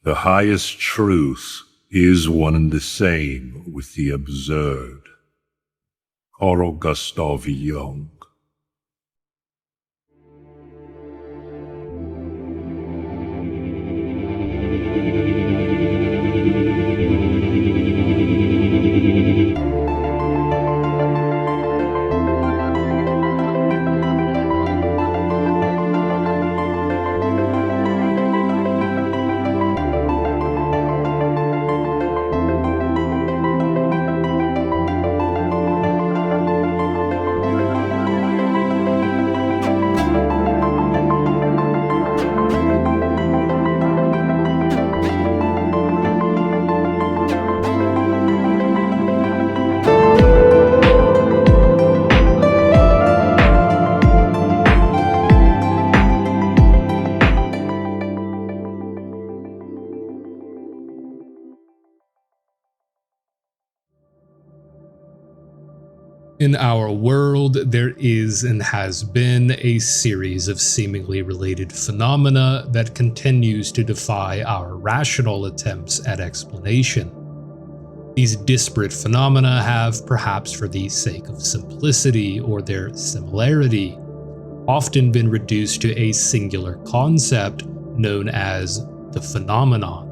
The highest truth is one and the same with the absurd. Carl Gustav Jung. In our world, there is and has been a series of seemingly related phenomena that continues to defy our rational attempts at explanation. These disparate phenomena have, perhaps for the sake of simplicity or their similarity, often been reduced to a singular concept known as the phenomenon.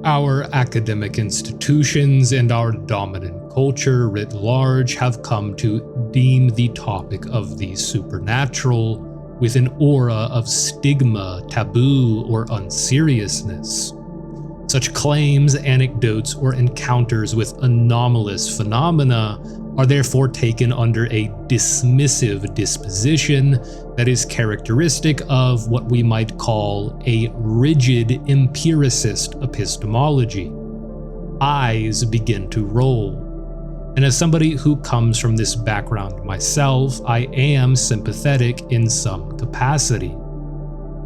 Our academic institutions and our dominant culture writ large have come to deem the topic of the supernatural with an aura of stigma, taboo, or unseriousness. Such claims, anecdotes, or encounters with anomalous phenomena are therefore taken under a dismissive disposition that is characteristic of what we might call a rigid empiricist epistemology. Eyes begin to roll. And as somebody who comes from this background myself, I am sympathetic in some capacity.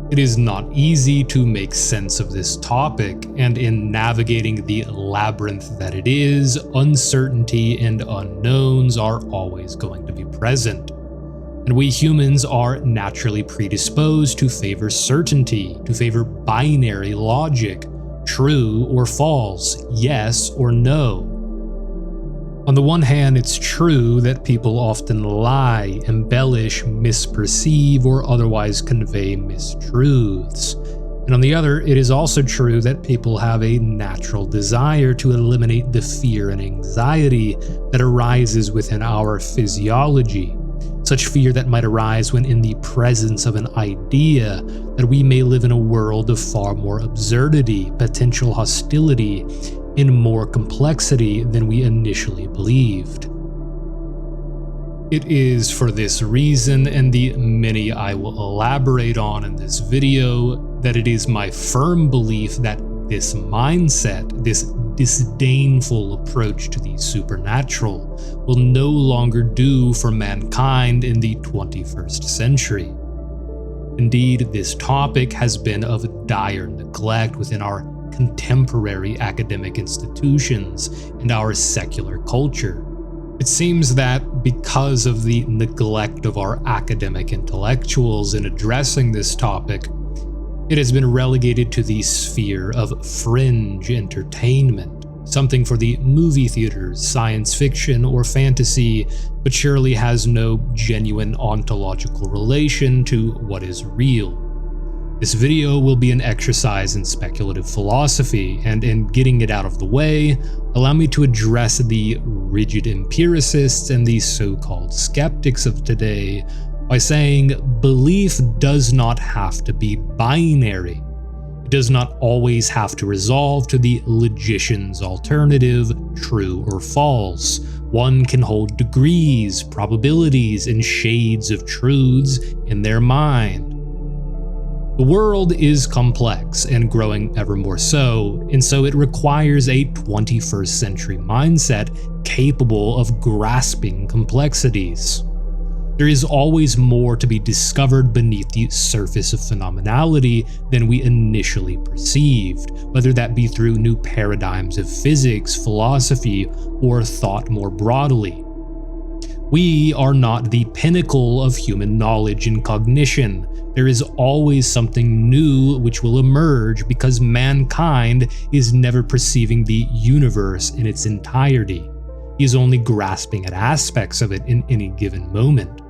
It is not easy to make sense of this topic, and in navigating the labyrinth that it is, uncertainty and unknowns are always going to be present. And we humans are naturally predisposed to favor certainty, to favor binary logic, true or false, yes or no. On the one hand, it's true that people often lie, embellish, misperceive, or otherwise convey mistruths. And on the other, it is also true that people have a natural desire to eliminate the fear and anxiety that arises within our physiology. Such fear that might arise when in the presence of an idea that we may live in a world of far more absurdity, potential hostility, in more complexity than we initially believed. It is for this reason, and the many I will elaborate on in this video, that it is my firm belief that this mindset, this disdainful approach to the supernatural, will no longer do for mankind in the 21st century. Indeed, this topic has been of dire neglect within our contemporary academic institutions and our secular culture. It seems that because of the neglect of our academic intellectuals in addressing this topic, it has been relegated to the sphere of fringe entertainment, something for the movie theaters, science fiction, or fantasy, but surely has no genuine ontological relation to what is real. This video will be an exercise in speculative philosophy, and in getting it out of the way, allow me to address the rigid empiricists and the so-called skeptics of today by saying belief does not have to be binary. It does not always have to resolve to the logician's alternative, true or false. One can hold degrees, probabilities, and shades of truths in their mind. The world is complex and growing ever more so, and so it requires a 21st century mindset capable of grasping complexities. There is always more to be discovered beneath the surface of phenomenality than we initially perceived, whether that be through new paradigms of physics, philosophy, or thought more broadly. We are not the pinnacle of human knowledge and cognition. There is always something new which will emerge because mankind is never perceiving the universe in its entirety. He is only grasping at aspects of it in any given moment.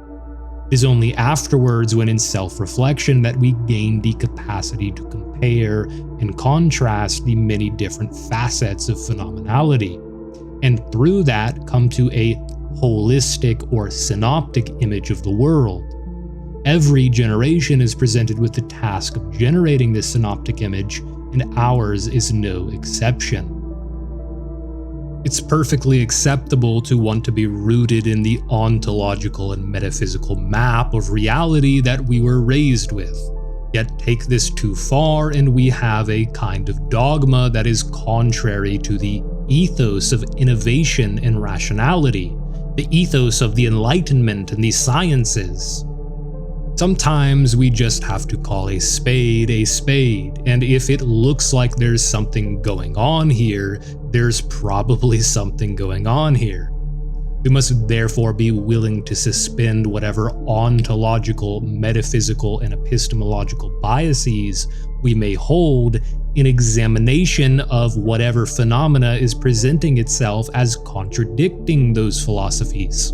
It is only afterwards, when in self-reflection, that we gain the capacity to compare and contrast the many different facets of phenomenality, and through that come to a holistic or synoptic image of the world. Every generation is presented with the task of generating this synoptic image, and ours is no exception. It's perfectly acceptable to want to be rooted in the ontological and metaphysical map of reality that we were raised with. Yet take this too far and we have a kind of dogma that is contrary to the ethos of innovation and rationality, the ethos of the Enlightenment and the sciences. Sometimes we just have to call a spade, and if it looks like there's something going on here, there's probably something going on here. We must therefore be willing to suspend whatever ontological, metaphysical, and epistemological biases we may hold in examination of whatever phenomena is presenting itself as contradicting those philosophies.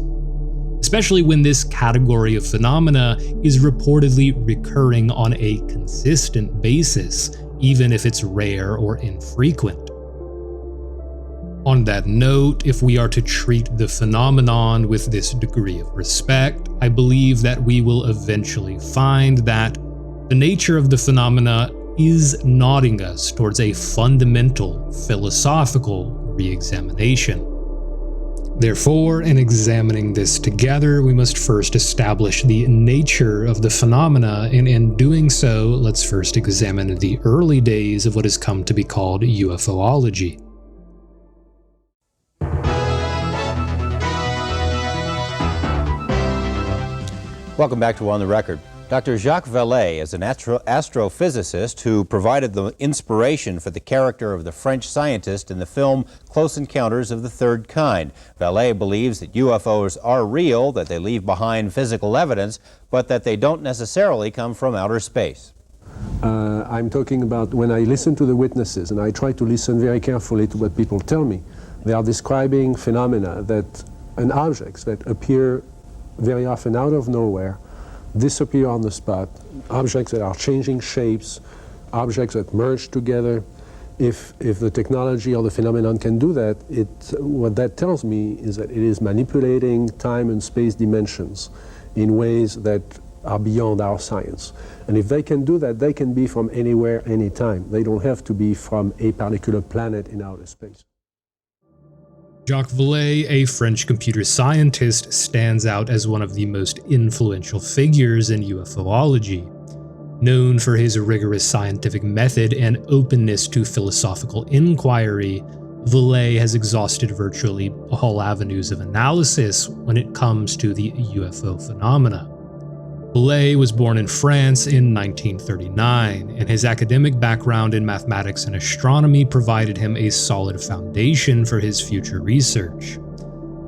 Especially when this category of phenomena is reportedly recurring on a consistent basis, even if it's rare or infrequent. On that note, if we are to treat the phenomenon with this degree of respect, I believe that we will eventually find that the nature of the phenomena is nodding us towards a fundamental philosophical re-examination. Therefore, in examining this together, we must first establish the nature of the phenomena, and in doing so, let's first examine the early days of what has come to be called Ufology. Welcome back to On the Record. Dr. Jacques Vallée is an astrophysicist who provided the inspiration for the character of the French scientist in the film Close Encounters of the Third Kind. Vallée believes that UFOs are real, that they leave behind physical evidence, but that they don't necessarily come from outer space. I'm talking about when I listen to the witnesses, and I try to listen very carefully to what people tell me. They are describing phenomena and objects that appear very often out of nowhere, disappear on the spot, objects that are changing shapes, objects that merge together. If the technology or the phenomenon can do that, what that tells me is that it is manipulating time and space dimensions in ways that are beyond our science. And if they can do that, they can be from anywhere, anytime. They don't have to be from a particular planet in outer space. Jacques Vallée, a French computer scientist, stands out as one of the most influential figures in ufology. Known for his rigorous scientific method and openness to philosophical inquiry, Vallée has exhausted virtually all avenues of analysis when it comes to the UFO phenomena. Vallée was born in France in 1939, and his academic background in mathematics and astronomy provided him a solid foundation for his future research.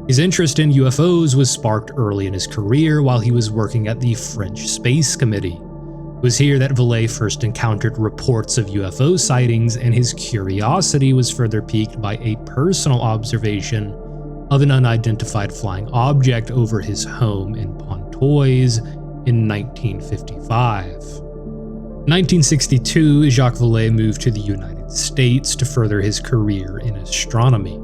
His interest in UFOs was sparked early in his career while he was working at the French Space Committee. It was here that Vallée first encountered reports of UFO sightings, and his curiosity was further piqued by a personal observation of an unidentified flying object over his home in Pontoise in 1955. In 1962, Jacques Vallée moved to the United States to further his career in astronomy.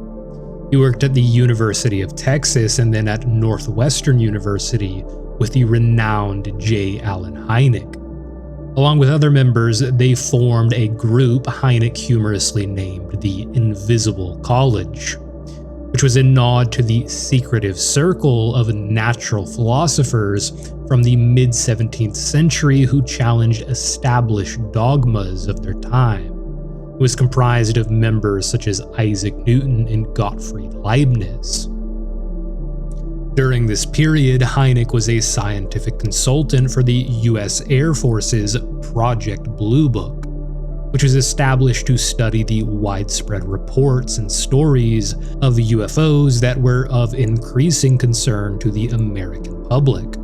He worked at the University of Texas and then at Northwestern University with the renowned J. Allen Hynek. Along with other members, they formed a group Hynek humorously named the Invisible College, which was a nod to the secretive circle of natural philosophers from the mid-17th century who challenged established dogmas of their time. It was comprised of members such as Isaac Newton and Gottfried Leibniz. During this period, Hynek was a scientific consultant for the U.S. Air Force's Project Blue Book. which was established to study the widespread reports and stories of UFOs that were of increasing concern to the American public.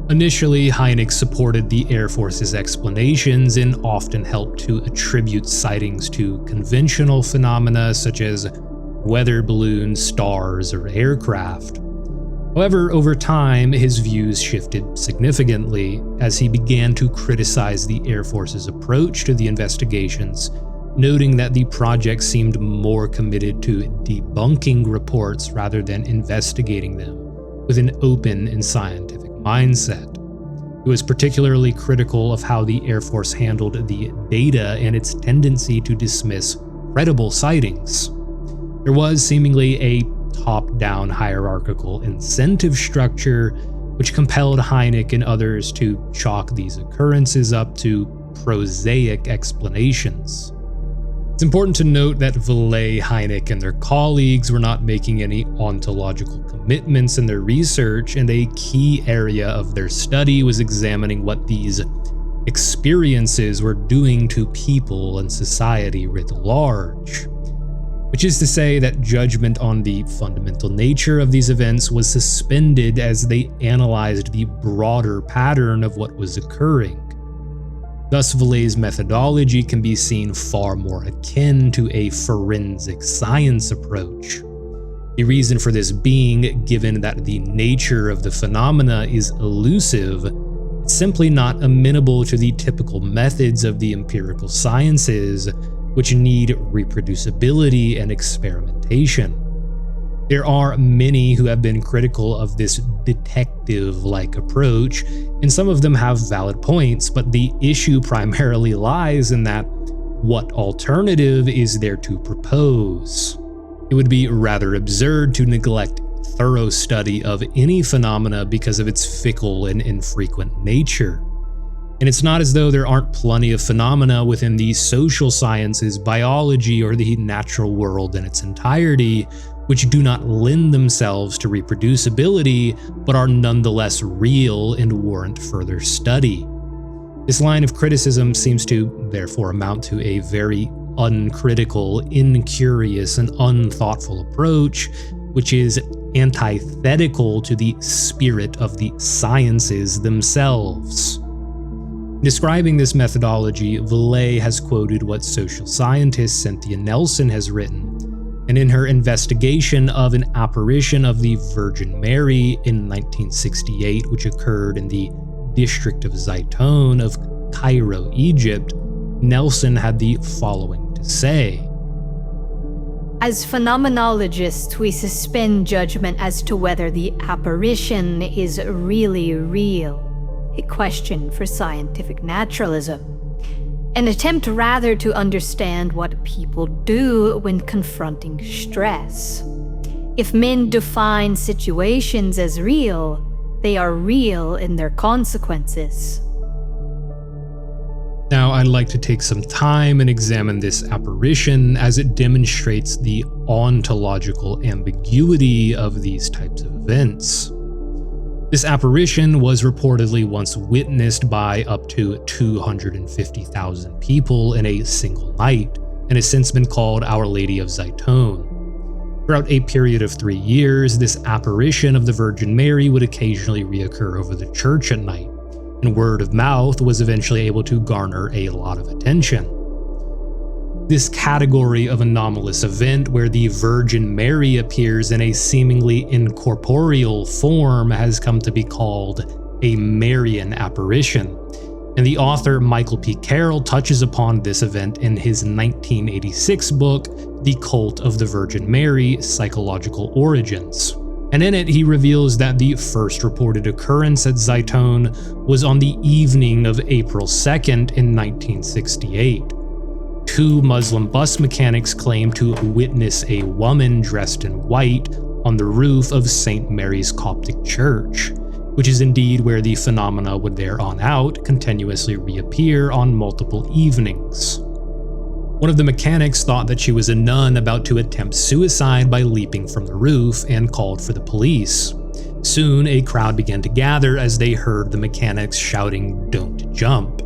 Initially, Hynek supported the Air Force's explanations and often helped to attribute sightings to conventional phenomena such as weather balloons, stars, or aircraft. However, over time, his views shifted significantly as he began to criticize the Air Force's approach to the investigations, noting that the project seemed more committed to debunking reports rather than investigating them with an open and scientific mindset. He was particularly critical of how the Air Force handled the data and its tendency to dismiss credible sightings. There was seemingly a top-down hierarchical incentive structure which compelled Hynek and others to chalk these occurrences up to prosaic explanations. It's important to note that Vallée, Hynek, and their colleagues were not making any ontological commitments in their research, and a key area of their study was examining what these experiences were doing to people and society writ large. Which is to say that judgment on the fundamental nature of these events was suspended as they analyzed the broader pattern of what was occurring. Thus, Vallée's methodology can be seen far more akin to a forensic science approach. The reason for this being, given that the nature of the phenomena is elusive, it's simply not amenable to the typical methods of the empirical sciences, which need reproducibility and experimentation. There are many who have been critical of this detective-like approach, and some of them have valid points, but the issue primarily lies in that what alternative is there to propose? It would be rather absurd to neglect thorough study of any phenomena because of its fickle and infrequent nature. And it's not as though there aren't plenty of phenomena within the social sciences, biology, or the natural world in its entirety, which do not lend themselves to reproducibility, but are nonetheless real and warrant further study. This line of criticism seems to therefore amount to a very uncritical, incurious, and unthoughtful approach, which is antithetical to the spirit of the sciences themselves. Describing this methodology, Vallée has quoted what social scientist Cynthia Nelson has written, and in her investigation of an apparition of the Virgin Mary in 1968, which occurred in the district of Zaytun of Cairo, Egypt, Nelson had the following to say. As phenomenologists, we suspend judgment as to whether the apparition is really real, a question for scientific naturalism. An attempt rather to understand what people do when confronting stress. If men define situations as real, they are real in their consequences. Now, I'd like to take some time and examine this apparition as it demonstrates the ontological ambiguity of these types of events. This apparition was reportedly once witnessed by up to 250,000 people in a single night, and has since been called Our Lady of Zaytun. Throughout a period of 3 years, this apparition of the Virgin Mary would occasionally reoccur over the church at night, and word of mouth was eventually able to garner a lot of attention. This category of anomalous event where the Virgin Mary appears in a seemingly incorporeal form has come to be called a Marian apparition, and the author Michael P. Carroll touches upon this event in his 1986 book, The Cult of the Virgin Mary: Psychological Origins. And in it, he reveals that the first reported occurrence at Zaytun was on the evening of April 2nd in 1968. 2 Muslim bus mechanics claimed to witness a woman dressed in white on the roof of St. Mary's Coptic Church, which is indeed where the phenomena would there on out continuously reappear on multiple evenings. One of the mechanics thought that she was a nun about to attempt suicide by leaping from the roof and called for the police. Soon, a crowd began to gather as they heard the mechanics shouting, "Don't jump."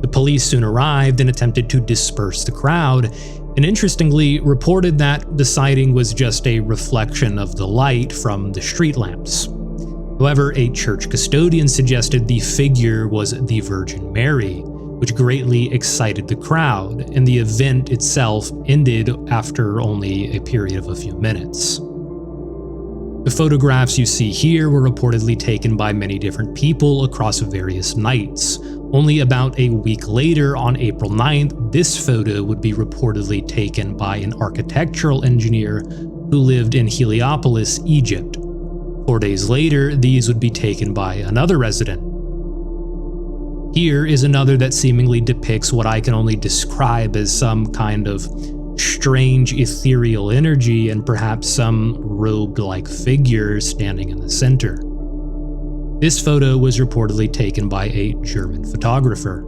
The police soon arrived and attempted to disperse the crowd, and interestingly reported that the sighting was just a reflection of the light from the street lamps. However, a church custodian suggested the figure was the Virgin Mary, which greatly excited the crowd, and the event itself ended after only a period of a few minutes. The photographs you see here were reportedly taken by many different people across various nights. Only about a week later, on April 9th, this photo would be reportedly taken by an architectural engineer who lived in Heliopolis, Egypt. 4 days later, these would be taken by another resident. Here is another that seemingly depicts what I can only describe as some kind of strange ethereal energy and perhaps some robed-like figure standing in the center. This photo was reportedly taken by a German photographer.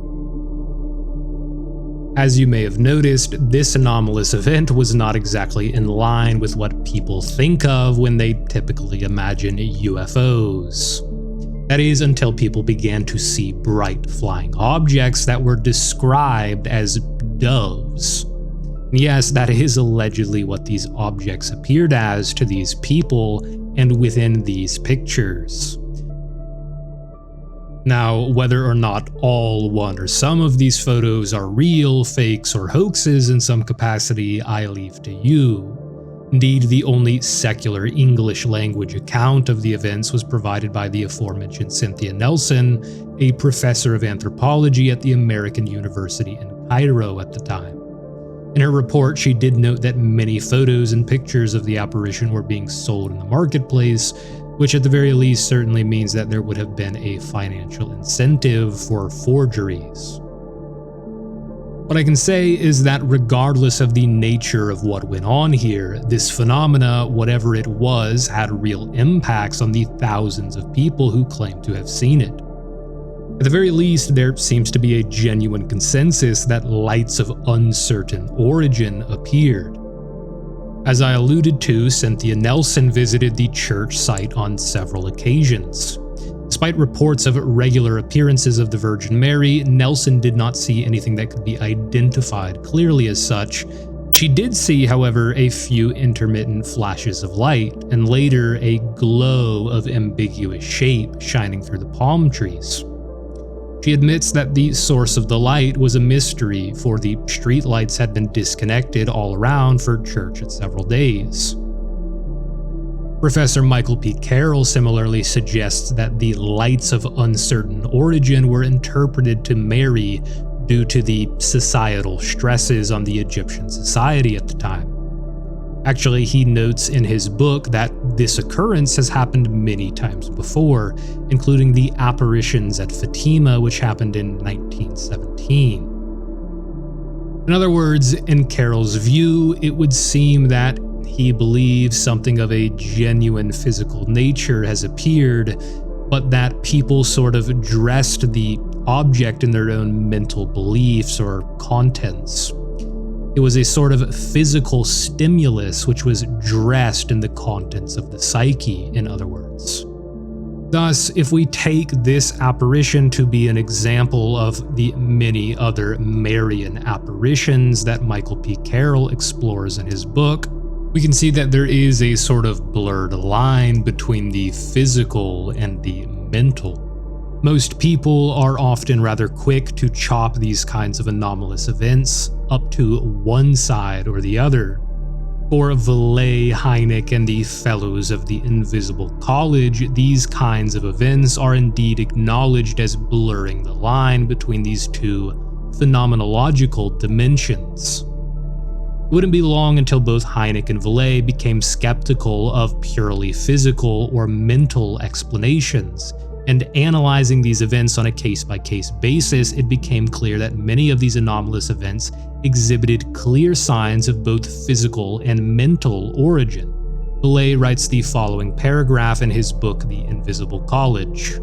As you may have noticed, this anomalous event was not exactly in line with what people think of when they typically imagine UFOs. That is, until people began to see bright flying objects that were described as doves. Yes, that is allegedly what these objects appeared as to these people and within these pictures. Now, whether or not all, one, or some of these photos are real, fakes, or hoaxes in some capacity, I leave to you. Indeed, the only secular English language account of the events was provided by the aforementioned Cynthia Nelson, a professor of anthropology at the American University in Cairo at the time. In her report, she did note that many photos and pictures of the apparition were being sold in the marketplace, which at the very least certainly means that there would have been a financial incentive for forgeries. What I can say is that regardless of the nature of what went on here, this phenomena, whatever it was, had real impacts on the thousands of people who claimed to have seen it. At the very least, there seems to be a genuine consensus that lights of uncertain origin appeared. As I alluded to, Cynthia Nelson visited the church site on several occasions. Despite reports of regular appearances of the Virgin Mary, Nelson did not see anything that could be identified clearly as such. She did see, however, a few intermittent flashes of light, and later a glow of ambiguous shape shining through the palm trees. She admits that the source of the light was a mystery, for the streetlights had been disconnected all around for church at several days. Professor Michael P. Carroll similarly suggests that the lights of uncertain origin were interpreted to Mary due to the societal stresses on the Egyptian society at the time. Actually, he notes in his book that this occurrence has happened many times before, including the apparitions at Fatima, which happened in 1917. In other words, in Carroll's view, it would seem that he believes something of a genuine physical nature has appeared, but that people sort of dressed the object in their own mental beliefs or contents. It was a sort of physical stimulus which was dressed in the contents of the psyche, in other words. Thus, if we take this apparition to be an example of the many other Marian apparitions that Michael P. Carroll explores in his book, we can see that there is a sort of blurred line between the physical and the mental. Most people are often rather quick to chop these kinds of anomalous events up to one side or the other. For Vallée, Hynek, and the Fellows of the Invisible College, these kinds of events are indeed acknowledged as blurring the line between these two phenomenological dimensions. It wouldn't be long until both Hynek and Vallée became skeptical of purely physical or mental explanations, and analyzing these events on a case-by-case basis, it became clear that many of these anomalous events exhibited clear signs of both physical and mental origin. Vallée writes the following paragraph in his book, The Invisible College.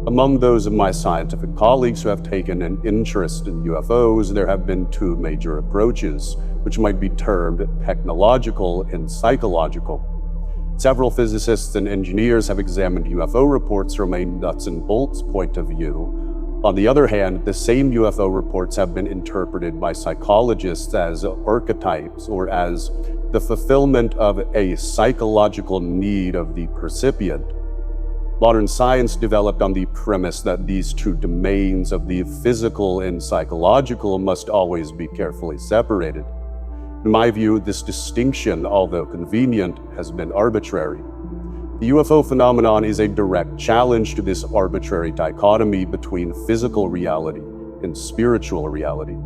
Among those of my scientific colleagues who have taken an interest in UFOs, there have been two major approaches, which might be termed technological and psychological. Several physicists and engineers have examined UFO reports from a nuts and bolts point of view, On the other hand, the same UFO reports have been interpreted by psychologists as archetypes or as the fulfillment of a psychological need of the percipient. Modern science developed on the premise that these two domains of the physical and psychological must always be carefully separated. In my view, this distinction, although convenient, has been arbitrary. The UFO phenomenon is a direct challenge to this arbitrary dichotomy between physical reality and spiritual reality.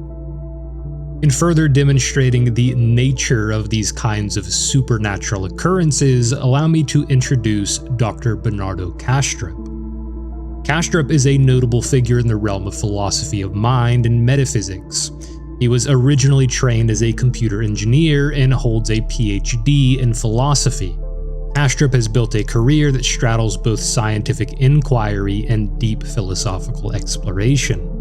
In further demonstrating the nature of these kinds of supernatural occurrences, allow me to introduce Dr. Bernardo Kastrup. Kastrup is a notable figure in the realm of philosophy of mind and metaphysics. He was originally trained as a computer engineer and holds a PhD in philosophy. Kastrup has built a career that straddles both scientific inquiry and deep philosophical exploration.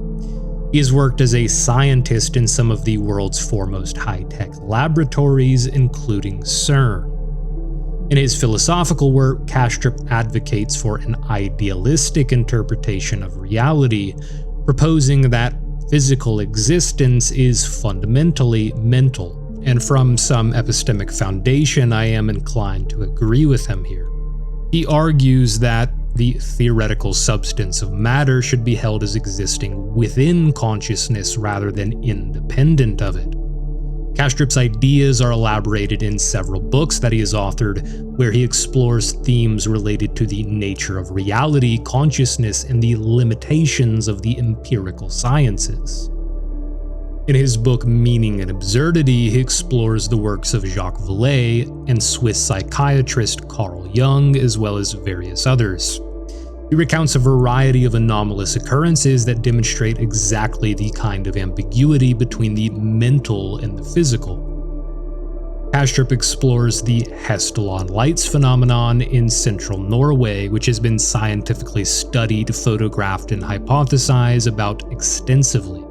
He has worked as a scientist in some of the world's foremost high-tech laboratories, including CERN. In his philosophical work, Kastrup advocates for an idealistic interpretation of reality, proposing that physical existence is fundamentally mental. And from some epistemic foundation, I am inclined to agree with him here. He argues that the theoretical substance of matter should be held as existing within consciousness rather than independent of it. Kastrup's ideas are elaborated in several books that he has authored, where he explores themes related to the nature of reality, consciousness, and the limitations of the empirical sciences. In his book Meaning and Absurdity, he explores the works of Jacques Vallée and Swiss psychiatrist Carl Jung, as well as various others. He recounts a variety of anomalous occurrences that demonstrate exactly the kind of ambiguity between the mental and the physical. Kastrup explores the Hestelon lights phenomenon in central Norway, which has been scientifically studied, photographed, and hypothesized about extensively.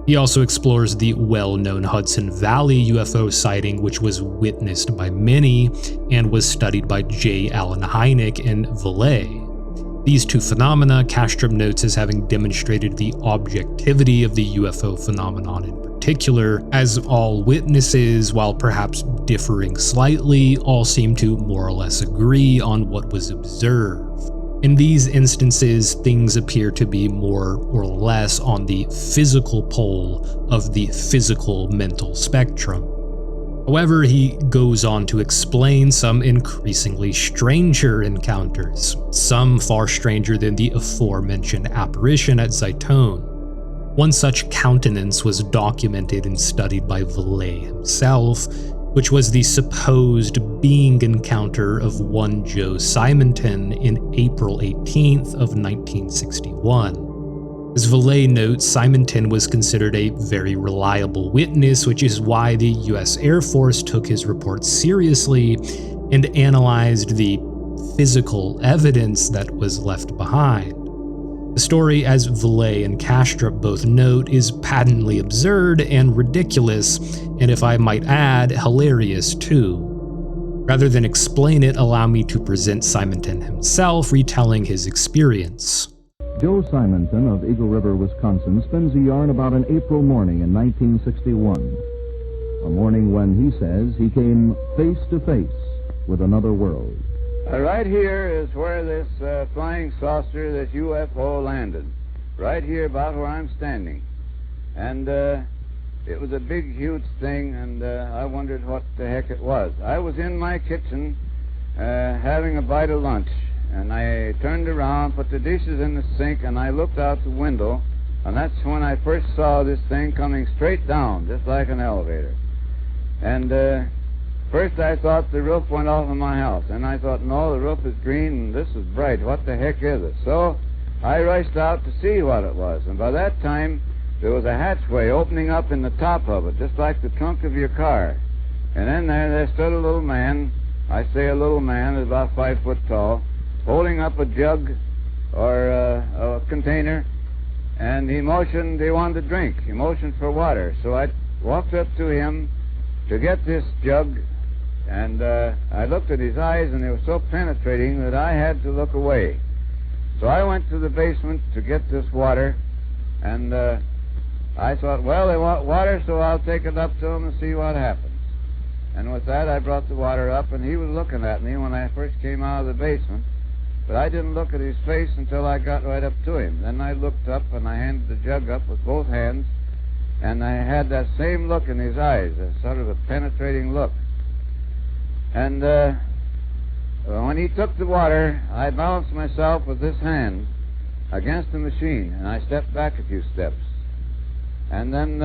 He also explores the well-known Hudson Valley UFO sighting, which was witnessed by many and was studied by J. Allen Hynek and Vallée. These two phenomena Kastrup notes as having demonstrated the objectivity of the UFO phenomenon in particular, as all witnesses, while perhaps differing slightly, all seem to more or less agree on what was observed. In these instances, things appear to be more or less on the physical pole of the physical-mental spectrum. However, he goes on to explain some increasingly stranger encounters, some far stranger than the aforementioned apparition at Simonton. One such countenance was documented and studied by Vallée himself, which was the supposed being encounter of one Joe Simonton in April 18th of 1961. As Vallée notes, Simonton was considered a very reliable witness, which is why the US Air Force took his report seriously and analyzed the physical evidence that was left behind. The story, as Vallée and Kastrup both note, is patently absurd and ridiculous, and if I might add, hilarious too. Rather than explain it, allow me to present Simonton himself, retelling his experience. Joe Simonton of Eagle River, Wisconsin, spins a yarn about an April morning in 1961. A morning when, he says, he came face to face with another world. Right here is where this flying saucer, this UFO landed. Right here about where I'm standing. And it was a big, huge thing, and I wondered what the heck it was. I was in my kitchen having a bite of lunch, and I turned around, put the dishes in the sink, and I looked out the window, and that's when I first saw this thing coming straight down, just like an elevator. And first I thought the roof went off of my house, and I thought, no, the roof is green and this is bright. What the heck is it? So I rushed out to see what it was, and by that time there was a hatchway opening up in the top of it, just like the trunk of your car. And in there stood a little man, I say a little man, about 5 foot tall, holding up a jug or a container, and he motioned he wanted to drink. He motioned for water. So I walked up to him to get this jug, and I looked at his eyes, and they were so penetrating that I had to look away. So I went to the basement to get this water, And I thought, well, they want water, so I'll take it up to them and see what happens. And with that, I brought the water up, and he was looking at me when I first came out of the basement. But I didn't look at his face until I got right up to him. Then I looked up, and I handed the jug up with both hands, and I had that same look in his eyes, a sort of a penetrating look. And when he took the water, I balanced myself with this hand against the machine, and I stepped back a few steps. And then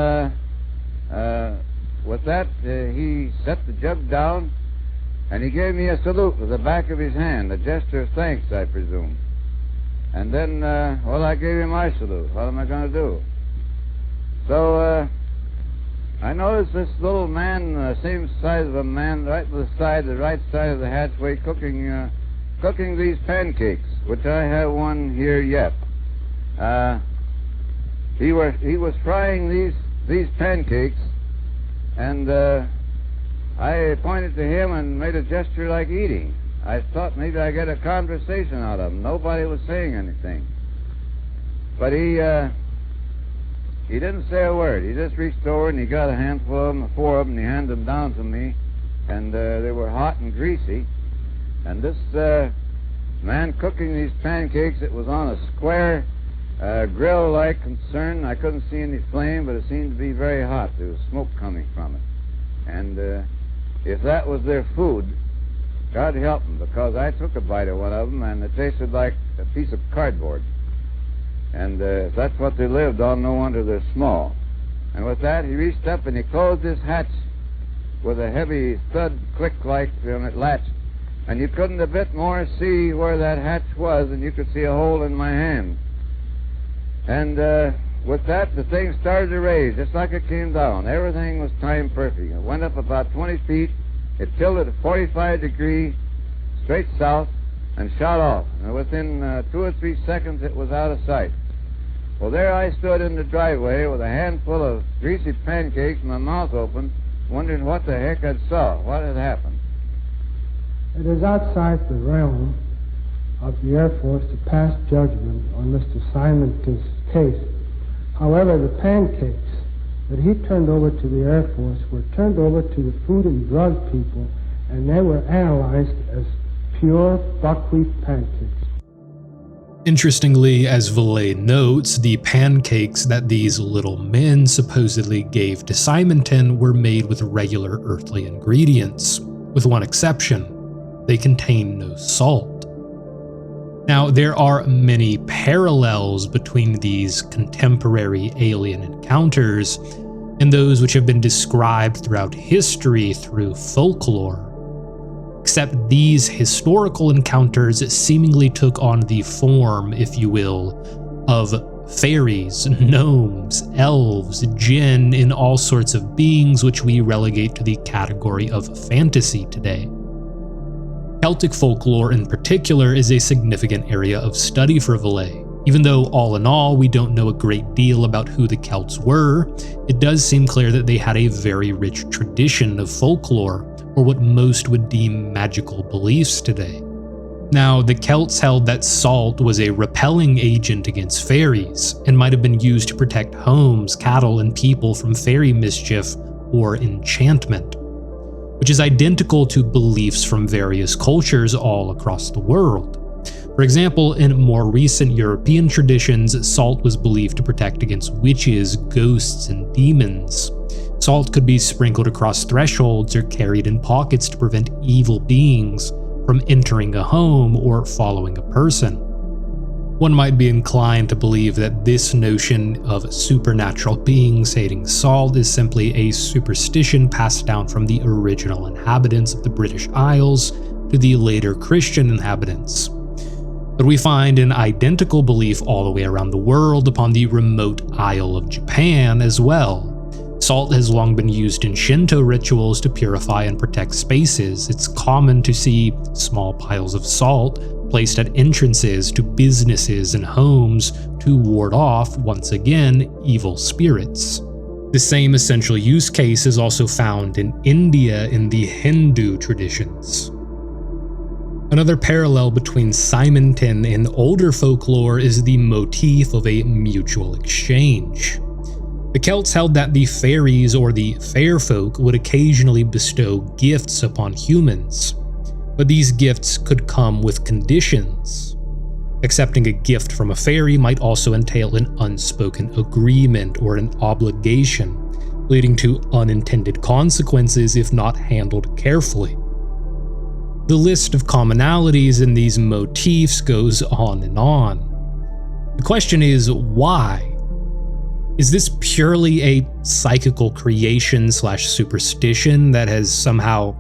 with that, he set the jug down, and he gave me a salute with the back of his hand, a gesture of thanks, I presume. And then, well, I gave him my salute. What am I going to do? So I noticed this little man, same size of a man, right by the right side of the hatchway, cooking these pancakes, which I have one here yet. He was frying these pancakes, and I pointed to him and made a gesture like eating. I thought maybe I'd get a conversation out of him. Nobody was saying anything. But he didn't say a word. He just reached over and he got a handful of them, 4 of them, and he handed them down to me. And they were hot and greasy. And this man cooking these pancakes, it was on a square grill-like concern. I couldn't see any flame, but it seemed to be very hot. There was smoke coming from it. And if that was their food, God help them, because I took a bite of one of them, and it tasted like a piece of cardboard. And if that's what they lived on, no wonder they're small. And with that, he reached up and he closed his hatch with a heavy thud click like when it latched. And you couldn't a bit more see where that hatch was than you could see a hole in my hand. And with that, the thing started to raise just like it came down. Everything was time perfect. It went up about 20 feet. It tilted at 45 degrees straight south and shot off. And within 2 or 3 seconds, it was out of sight. Well, there I stood in the driveway with a handful of greasy pancakes and my mouth open, wondering what the heck I'd saw. What had happened? It is outside the realm of the Air Force to pass judgment on Mr. Simonton's case. However, the pancakes that he turned over to the Air Force were turned over to the Food and Drug people, and they were analyzed as pure buckwheat pancakes. Interestingly, as Vallée notes, the pancakes that these little men supposedly gave to Simonton were made with regular earthly ingredients, with one exception: they contain no salt. Now, there are many parallels between these contemporary alien encounters and those which have been described throughout history through folklore. Except these historical encounters seemingly took on the form, if you will, of fairies, gnomes, elves, jinn, and all sorts of beings which we relegate to the category of fantasy today. Celtic folklore in particular is a significant area of study for Vallée. Even though all in all we don't know a great deal about who the Celts were, it does seem clear that they had a very rich tradition of folklore, or what most would deem magical beliefs today. Now, the Celts held that salt was a repelling agent against fairies, and might have been used to protect homes, cattle, and people from fairy mischief or enchantment, which is identical to beliefs from various cultures all across the world. For example, in more recent European traditions, salt was believed to protect against witches, ghosts, and demons. Salt could be sprinkled across thresholds or carried in pockets to prevent evil beings from entering a home or following a person. One might be inclined to believe that this notion of supernatural beings hating salt is simply a superstition passed down from the original inhabitants of the British Isles to the later Christian inhabitants. But we find an identical belief all the way around the world upon the remote Isle of Japan as well. Salt has long been used in Shinto rituals to purify and protect spaces. It's common to see small piles of salt placed at entrances to businesses and homes to ward off, once again, evil spirits. The same essential use case is also found in India in the Hindu traditions. Another parallel between Simonton and older folklore is the motif of a mutual exchange. The Celts held that the fairies or the fair folk would occasionally bestow gifts upon humans, but these gifts could come with conditions. Accepting a gift from a fairy might also entail an unspoken agreement or an obligation, leading to unintended consequences if not handled carefully. The list of commonalities in these motifs goes on and on. The question is, why? Is this purely a psychical creation/superstition that has somehow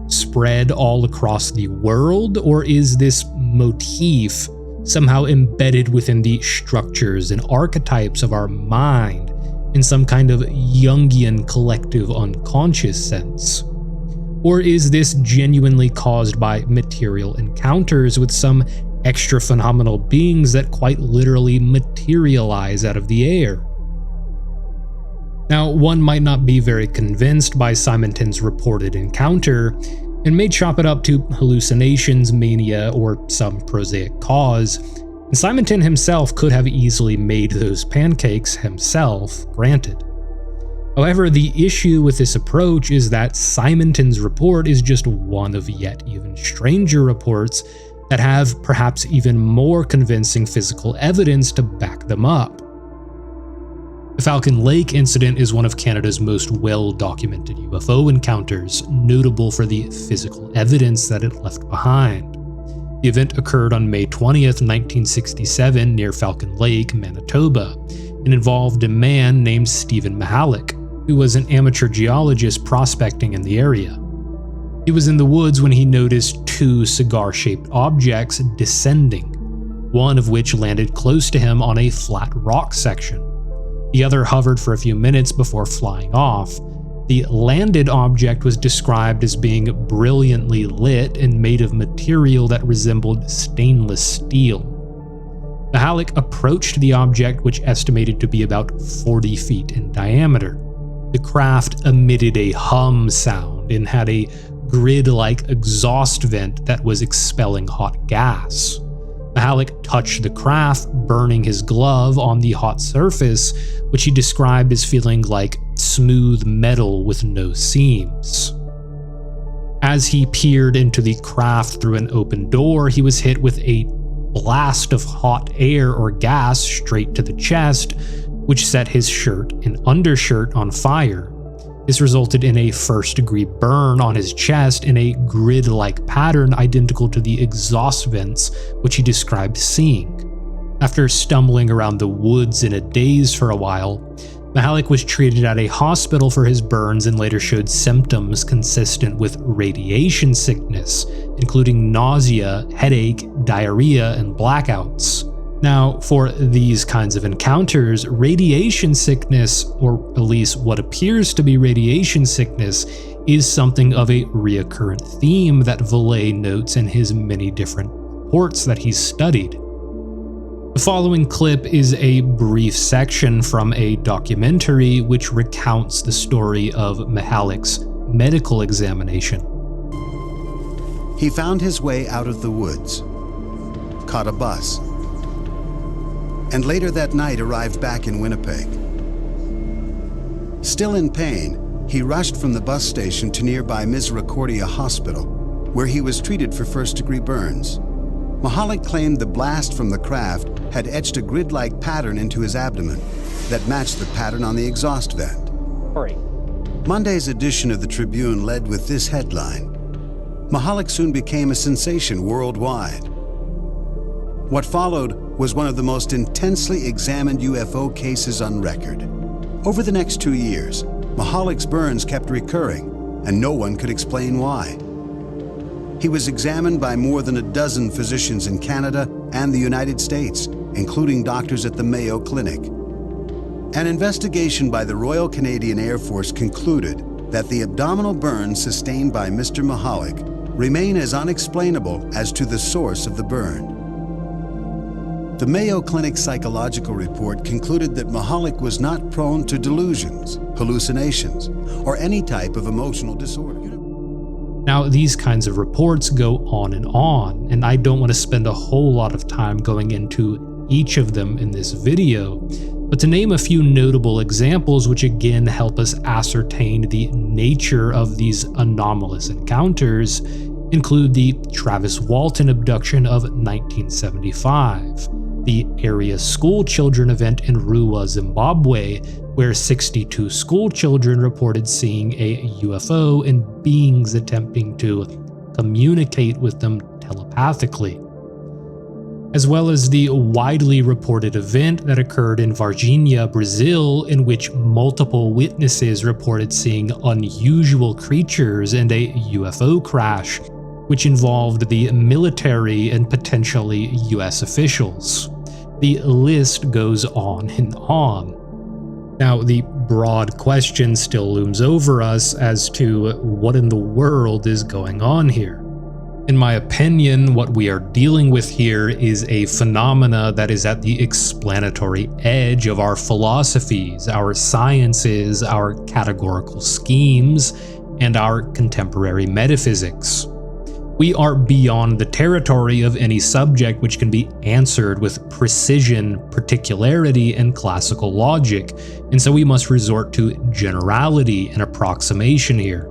spread all across the world, or is this motif somehow embedded within the structures and archetypes of our mind in some kind of Jungian collective unconscious sense? Or is this genuinely caused by material encounters with some extra phenomenal beings that quite literally materialize out of the air? Now, one might not be very convinced by Simonton's reported encounter, and may chop it up to hallucinations, mania, or some prosaic cause, and Simonton himself could have easily made those pancakes himself, granted. However, the issue with this approach is that Simonton's report is just one of yet even stranger reports that have perhaps even more convincing physical evidence to back them up. The Falcon Lake incident is one of Canada's most well-documented UFO encounters, notable for the physical evidence that it left behind. The event occurred on May 20th, 1967 near Falcon Lake, Manitoba, and involved a man named Stephen Mihalik, who was an amateur geologist prospecting in the area. He was in the woods when he noticed two cigar-shaped objects descending, one of which landed close to him on a flat rock section. The other hovered for a few minutes before flying off. The landed object was described as being brilliantly lit and made of material that resembled stainless steel. Mihalik approached the object, which estimated to be about 40 feet in diameter. The craft emitted a hum sound and had a grid-like exhaust vent that was expelling hot gas. Mihalik touched the craft, burning his glove on the hot surface, which he described as feeling like smooth metal with no seams. As he peered into the craft through an open door, he was hit with a blast of hot air or gas straight to the chest, which set his shirt and undershirt on fire. This resulted in a first-degree burn on his chest in a grid-like pattern identical to the exhaust vents, which he described seeing. After stumbling around the woods in a daze for a while, Mihalik was treated at a hospital for his burns and later showed symptoms consistent with radiation sickness, including nausea, headache, diarrhea, and blackouts. Now, for these kinds of encounters, radiation sickness, or at least what appears to be radiation sickness, is something of a reoccurrent theme that Vallée notes in his many different reports that he's studied. The following clip is a brief section from a documentary which recounts the story of Mihalik's medical examination. He found his way out of the woods, caught a bus, and later that night arrived back in Winnipeg. Still in pain, he rushed from the bus station to nearby Misericordia Hospital, where he was treated for first-degree burns. Mihalik claimed the blast from the craft had etched a grid-like pattern into his abdomen that matched the pattern on the exhaust vent. Monday's edition of the Tribune led with this headline: Mihalik soon became a sensation worldwide. What followed was one of the most intensely examined UFO cases on record. Over the next 2 years, Mihalik's burns kept recurring, and no one could explain why. He was examined by more than a dozen physicians in Canada and the United States, including doctors at the Mayo Clinic. An investigation by the Royal Canadian Air Force concluded that the abdominal burns sustained by Mr. Mihalik remain as unexplainable as to the source of the burn. The Mayo Clinic psychological report concluded that Mihalik was not prone to delusions, hallucinations, or any type of emotional disorder. Now, these kinds of reports go on, and I don't want to spend a whole lot of time going into each of them in this video, but to name a few notable examples which again help us ascertain the nature of these anomalous encounters include the Travis Walton abduction of 1975, the area school children event in Ruwa, Zimbabwe, where 62 school children reported seeing a UFO and beings attempting to communicate with them telepathically, as well as the widely reported event that occurred in Varginha, Brazil, in which multiple witnesses reported seeing unusual creatures and a UFO crash, which involved the military and potentially US officials. The list goes on and on. Now, the broad question still looms over us as to what in the world is going on here. In my opinion, what we are dealing with here is a phenomena that is at the explanatory edge of our philosophies, our sciences, our categorical schemes, and our contemporary metaphysics. We are beyond the territory of any subject which can be answered with precision, particularity, and classical logic, and so we must resort to generality and approximation here.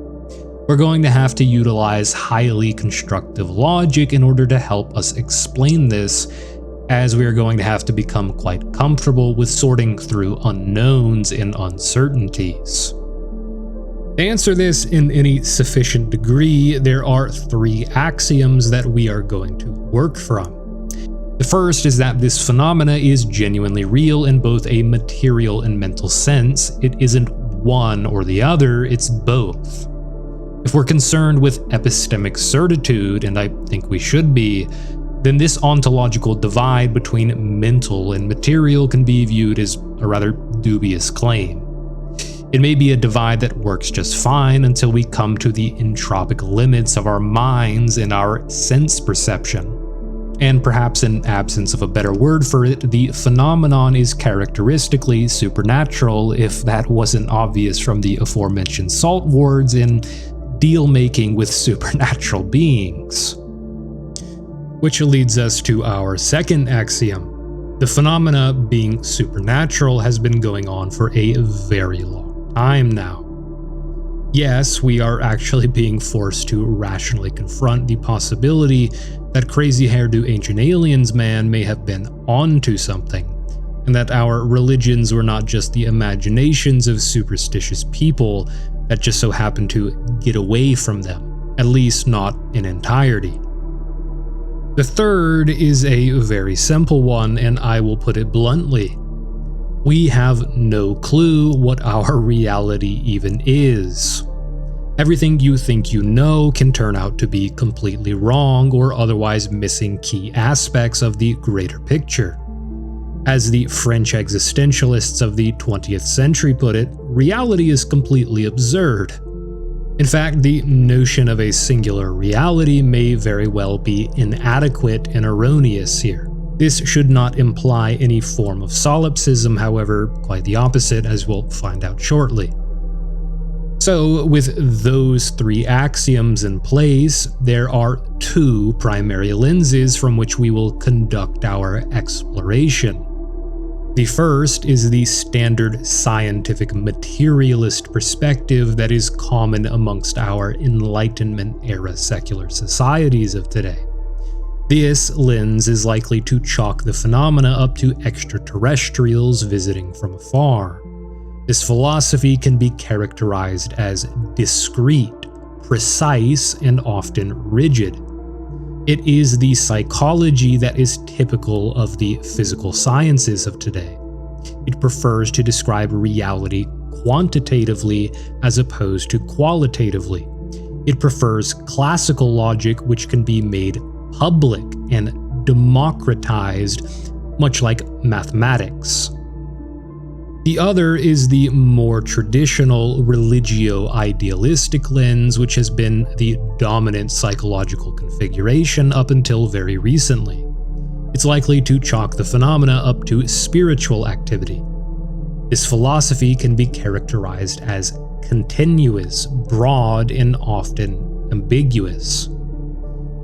We're going to have to utilize highly constructive logic in order to help us explain this, as we are going to have to become quite comfortable with sorting through unknowns and uncertainties. To answer this in any sufficient degree, there are 3 axioms that we are going to work from. The first is that this phenomena is genuinely real in both a material and mental sense. It isn't one or the other, it's both. If we're concerned with epistemic certitude, and I think we should be, then this ontological divide between mental and material can be viewed as a rather dubious claim. It may be a divide that works just fine until we come to the entropic limits of our minds and our sense perception. And perhaps in absence of a better word for it, the phenomenon is characteristically supernatural, if that wasn't obvious from the aforementioned salt wards in deal-making with supernatural beings. Which leads us to our second axiom. The phenomena being supernatural has been going on for a very long time now. Yes, we are actually being forced to rationally confront the possibility that crazy hairdo ancient aliens man may have been onto something, and that our religions were not just the imaginations of superstitious people that just so happened to get away from them, at least not in entirety. The third is a very simple one, and I will put it bluntly. We have no clue what our reality even is. Everything you think you know can turn out to be completely wrong or otherwise missing key aspects of the greater picture. As the French existentialists of the 20th century put it, reality is completely absurd. In fact, the notion of a singular reality may very well be inadequate and erroneous here. This should not imply any form of solipsism, however, quite the opposite, as we'll find out shortly. So, with those 3 axioms in place, there are 2 primary lenses from which we will conduct our exploration. The first is the standard scientific materialist perspective that is common amongst our Enlightenment-era secular societies of today. This lens is likely to chalk the phenomena up to extraterrestrials visiting from afar. This philosophy can be characterized as discrete, precise, and often rigid. It is the psychology that is typical of the physical sciences of today. It prefers to describe reality quantitatively as opposed to qualitatively. It prefers classical logic, which can be made public and democratized, much like mathematics. The other is the more traditional religio-idealistic lens, which has been the dominant psychological configuration up until very recently. It's likely to chalk the phenomena up to spiritual activity. This philosophy can be characterized as continuous, broad, and often ambiguous.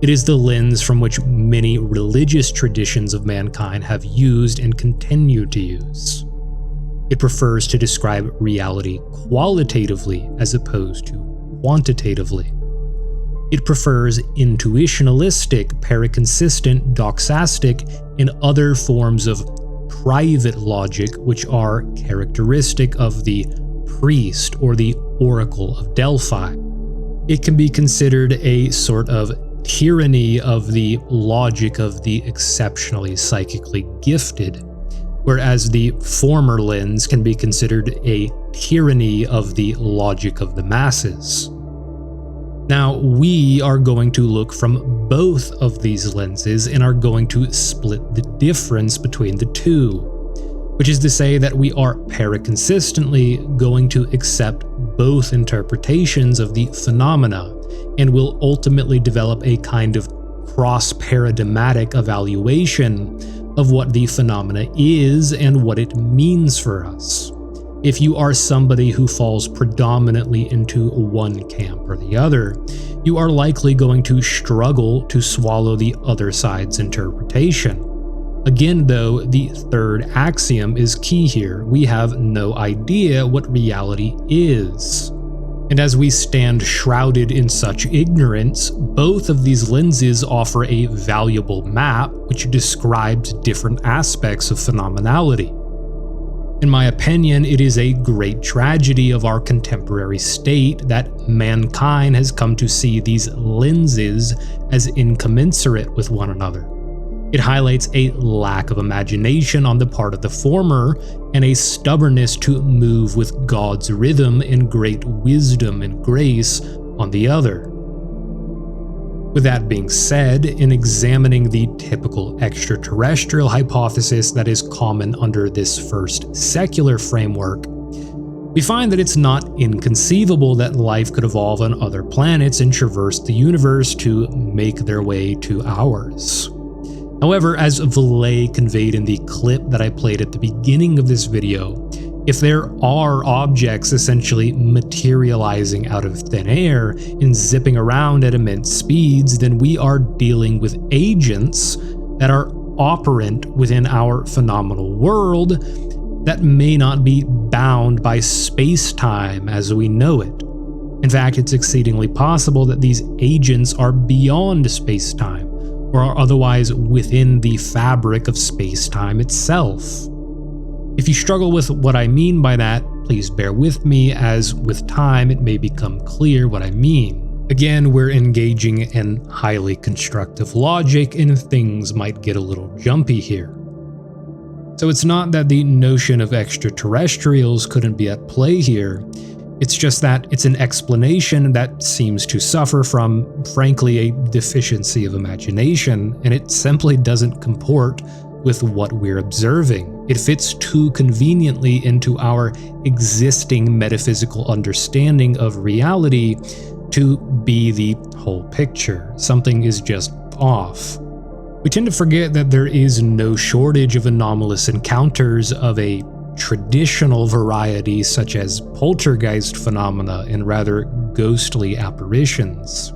It is the lens from which many religious traditions of mankind have used and continue to use. It prefers to describe reality qualitatively as opposed to quantitatively. It prefers intuitionalistic, paraconsistent, doxastic, and other forms of private logic which are characteristic of the priest or the oracle of Delphi. It can be considered a sort of tyranny of the logic of the exceptionally psychically gifted, whereas the former lens can be considered a tyranny of the logic of the masses. Now, we are going to look from both of these lenses and are going to split the difference between the two, which is to say that we are paraconsistently going to accept both interpretations of the phenomena and will ultimately develop a kind of cross-paradigmatic evaluation of what the phenomena is and what it means for us. If you are somebody who falls predominantly into one camp or the other, you are likely going to struggle to swallow the other side's interpretation. Again, though, the third axiom is key here. We have no idea what reality is. And as we stand shrouded in such ignorance, both of these lenses offer a valuable map which describes different aspects of phenomenality. In my opinion, it is a great tragedy of our contemporary state that mankind has come to see these lenses as incommensurate with one another. It highlights a lack of imagination on the part of the former and a stubbornness to move with God's rhythm and great wisdom and grace on the other. With that being said, in examining the typical extraterrestrial hypothesis that is common under this first secular framework, we find that it's not inconceivable that life could evolve on other planets and traverse the universe to make their way to ours. However, as Vallée conveyed in the clip that I played at the beginning of this video, if there are objects essentially materializing out of thin air and zipping around at immense speeds, then we are dealing with agents that are operant within our phenomenal world that may not be bound by space-time as we know it. In fact, it's exceedingly possible that these agents are beyond space-time, or are otherwise within the fabric of space-time itself. If you struggle with what I mean by that, please bear with me, as with time it may become clear what I mean. Again, we're engaging in highly constructive logic and things might get a little jumpy here. So it's not that the notion of extraterrestrials couldn't be at play here, it's just that it's an explanation that seems to suffer from, frankly, a deficiency of imagination, and it simply doesn't comport with what we're observing. It fits too conveniently into our existing metaphysical understanding of reality to be the whole picture. Something is just off. We tend to forget that there is no shortage of anomalous encounters of a traditional variety such as poltergeist phenomena and rather ghostly apparitions.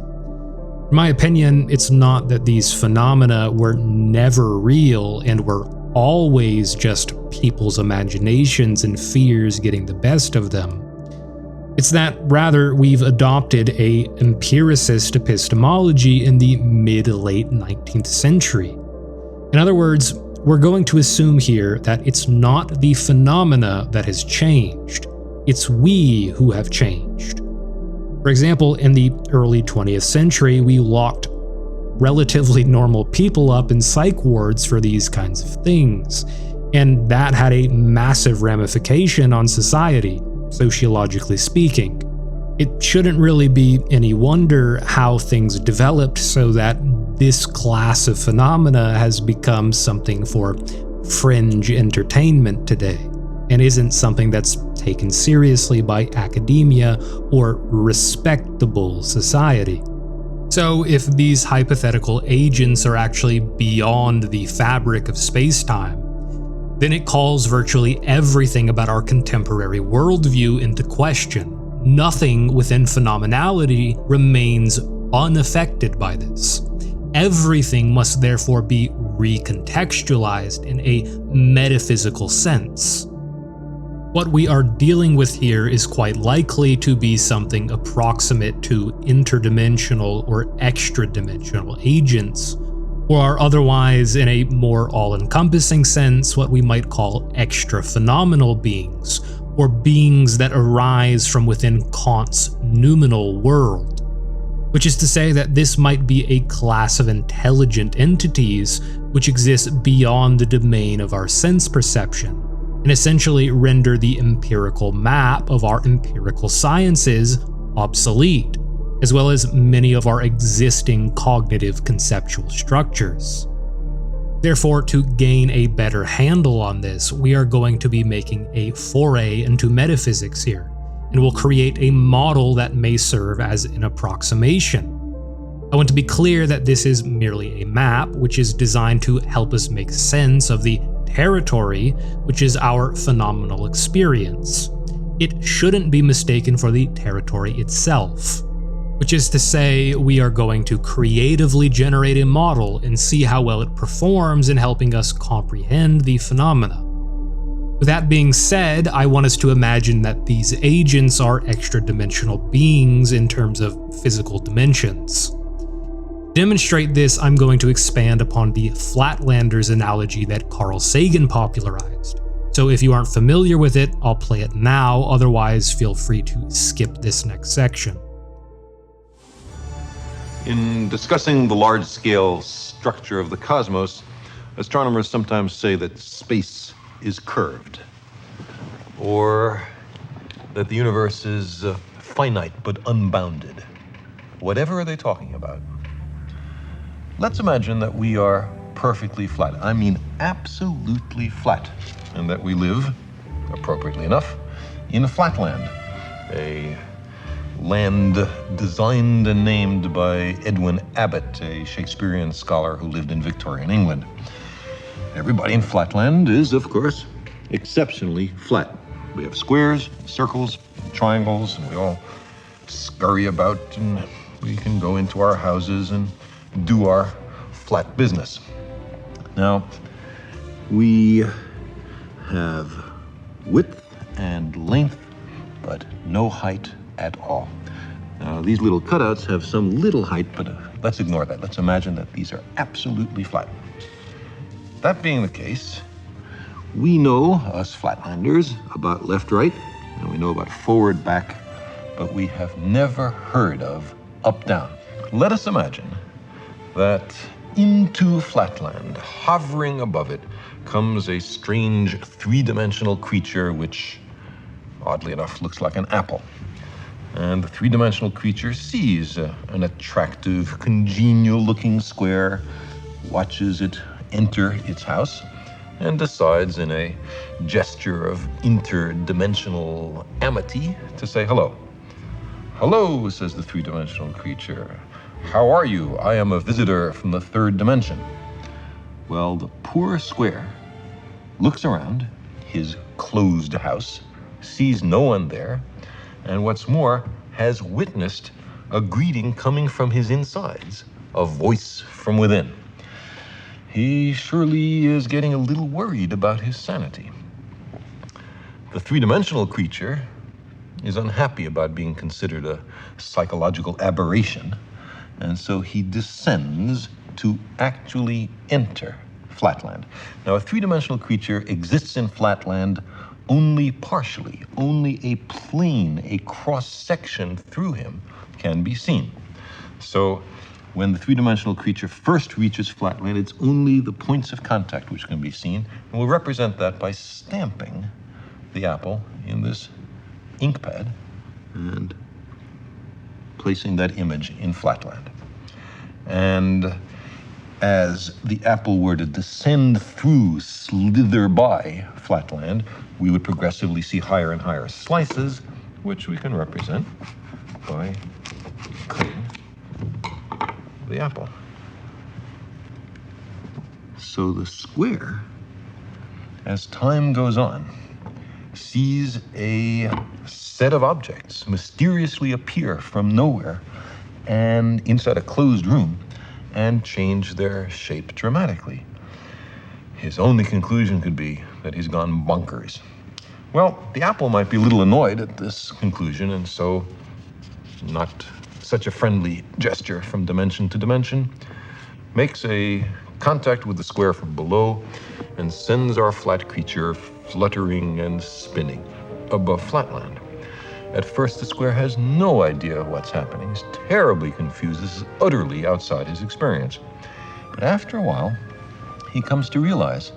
In my opinion, it's not that these phenomena were never real and were always just people's imaginations and fears getting the best of them. It's that rather we've adopted a empiricist epistemology in the mid-late 19th century. In other words, we're going to assume here that it's not the phenomena that has changed, it's we who have changed. For example, in the early 20th century, we locked relatively normal people up in psych wards for these kinds of things, and that had a massive ramification on society, sociologically speaking. It shouldn't really be any wonder how things developed so that this class of phenomena has become something for fringe entertainment today, and isn't something that's taken seriously by academia or respectable society. So if these hypothetical agents are actually beyond the fabric of space-time, then it calls virtually everything about our contemporary worldview into question. Nothing within phenomenality remains unaffected by this. Everything must therefore be recontextualized in a metaphysical sense. What we are dealing with here is quite likely to be something approximate to interdimensional or extra-dimensional agents, or are otherwise, in a more all-encompassing sense, what we might call extra-phenomenal beings, or beings that arise from within Kant's noumenal world. Which is to say that this might be a class of intelligent entities which exist beyond the domain of our sense perception, and essentially render the empirical map of our empirical sciences obsolete, as well as many of our existing cognitive conceptual structures. Therefore, to gain a better handle on this, we are going to be making a foray into metaphysics here, and will create a model that may serve as an approximation. I want to be clear that this is merely a map, which is designed to help us make sense of the territory, which is our phenomenal experience. It shouldn't be mistaken for the territory itself. Which is to say, we are going to creatively generate a model and see how well it performs in helping us comprehend the phenomena. With that being said, I want us to imagine that these agents are extra-dimensional beings in terms of physical dimensions. To demonstrate this, I'm going to expand upon the Flatlanders analogy that Carl Sagan popularized. So if you aren't familiar with it, I'll play it now, otherwise feel free to skip this next section. In discussing the large-scale structure of the cosmos, astronomers sometimes say that space is curved, or that the universe is finite but unbounded. Whatever are they talking about? Let's imagine that we are perfectly flat. I mean absolutely flat, and that we live, appropriately enough, in a flatland, a land designed and named by Edwin Abbott, a Shakespearean scholar who lived in Victorian England. Everybody in Flatland is, of course, exceptionally flat. We have squares, circles, triangles, and we all scurry about, and we can go into our houses and do our flat business. Now, we have width and length, but no height at all. Now, these little cutouts have some little height, but let's ignore that. Let's imagine that these are absolutely flat. That being the case, we know, us Flatlanders, about left-right, and we know about forward-back, but we have never heard of up-down. Let us imagine that into Flatland, hovering above it, comes a strange three-dimensional creature which, oddly enough, looks like an apple. And the three-dimensional creature sees an attractive, congenial-looking square, watches it enter its house, and decides in a gesture of interdimensional amity to say hello. Hello, says the three-dimensional creature. How are you? I am a visitor from the third dimension. Well, the poor square looks around his closed house, sees no one there, and what's more, has witnessed a greeting coming from his insides, a voice from within. He surely is getting a little worried about his sanity. The three-dimensional creature is unhappy about being considered a psychological aberration, and so he descends to actually enter Flatland. Now, a three-dimensional creature exists in Flatland only partially. Only a plane, a cross-section through him can be seen. So when the three-dimensional creature first reaches Flatland, it's only the points of contact which can be seen, and we'll represent that by stamping the apple in this ink pad and placing that image in Flatland. And as the apple were to descend through, slither by Flatland, we would progressively see higher and higher slices, which we can represent by cutting the apple. So the square, as time goes on, sees a set of objects mysteriously appear from nowhere and inside a closed room and change their shape dramatically. His only conclusion could be that he's gone bonkers. Well, the apple might be a little annoyed at this conclusion, and so, not such a friendly gesture from dimension to dimension, makes a contact with the square from below and sends our flat creature fluttering and spinning above Flatland. At first, the square has no idea what's happening. He's terribly confused. This is utterly outside his experience. But after a while, he comes to realize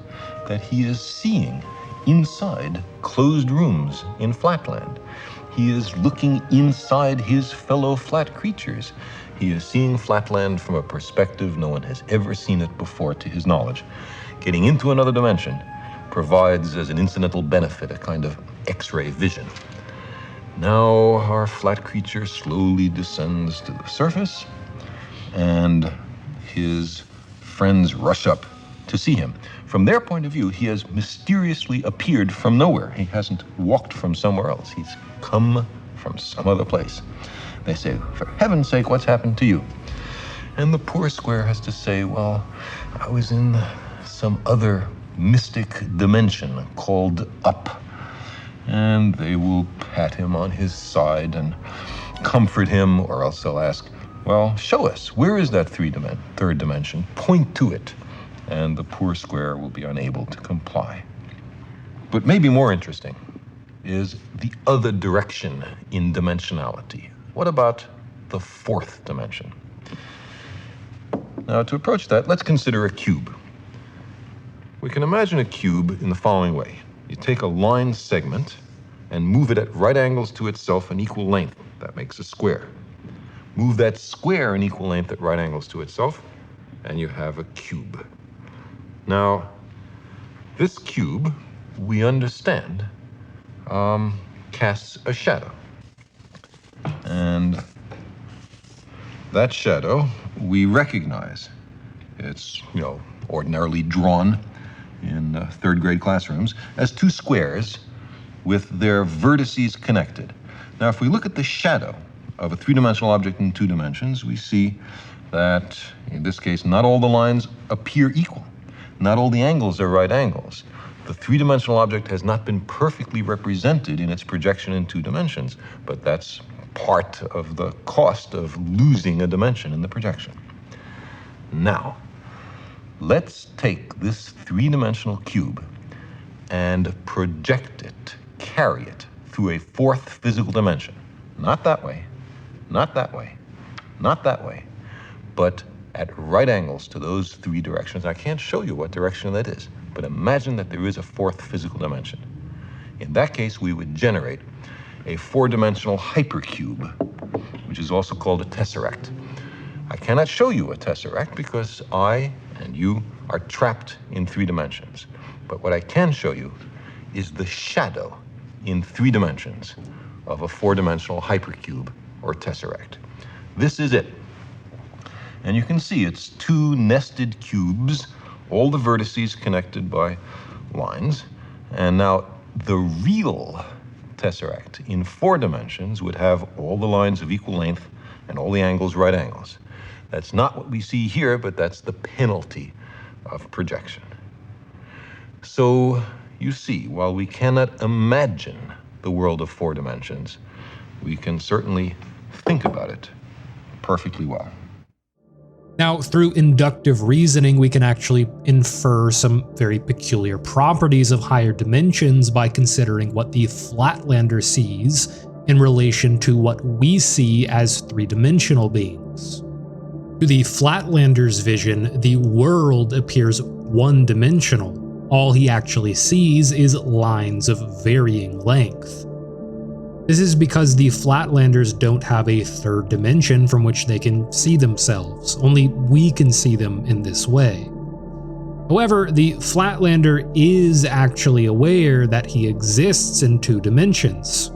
that he is seeing inside closed rooms in Flatland. He is looking inside his fellow flat creatures. He is seeing Flatland from a perspective no one has ever seen it before to his knowledge. Getting into another dimension provides as an incidental benefit a kind of X-ray vision. Now our flat creature slowly descends to the surface, and his friends rush up to see him. From their point of view, he has mysteriously appeared from nowhere. He hasn't walked from somewhere else. He's come from some other place. They say, for heaven's sake, what's happened to you? And the poor square has to say, well, I was in some other mystic dimension called up. And they will pat him on his side and comfort him, or else they'll ask, well, show us, where is that third dimension? Point to it. And the poor square will be unable to comply. But maybe more interesting is the other direction in dimensionality. What about the fourth dimension? Now, to approach that, let's consider a cube. We can imagine a cube in the following way. You take a line segment and move it at right angles to itself in equal length. That makes a square. Move that square in equal length at right angles to itself, and you have a cube. Now, this cube, we understand, casts a shadow. And that shadow we recognize. It's, ordinarily drawn in third grade classrooms as two squares with their vertices connected. Now, if we look at the shadow of a three-dimensional object in two dimensions, we see that, in this case, not all the lines appear equal. Not all the angles are right angles. The three-dimensional object has not been perfectly represented in its projection in two dimensions, but that's part of the cost of losing a dimension in the projection. Now, let's take this three-dimensional cube and project it, carry it through a fourth physical dimension. Not that way, not that way, not that way, but at right angles to those three directions. I can't show you what direction that is, but imagine that there is a fourth physical dimension. In that case, we would generate a four-dimensional hypercube, which is also called a tesseract. I cannot show you a tesseract because I and you are trapped in three dimensions. But what I can show you is the shadow in three dimensions of a four-dimensional hypercube or tesseract. This is it. And you can see it's two nested cubes, all the vertices connected by lines. And now the real tesseract in four dimensions would have all the lines of equal length and all the angles right angles. That's not what we see here, but that's the penalty of projection. So you see, while we cannot imagine the world of four dimensions, we can certainly think about it perfectly well. Now, through inductive reasoning, we can actually infer some very peculiar properties of higher dimensions by considering what the Flatlander sees in relation to what we see as three-dimensional beings. To the Flatlander's vision, the world appears one-dimensional. All he actually sees is lines of varying length. This is because the Flatlanders don't have a third dimension from which they can see themselves. Only we can see them in this way. However, the Flatlander is actually aware that he exists in two dimensions.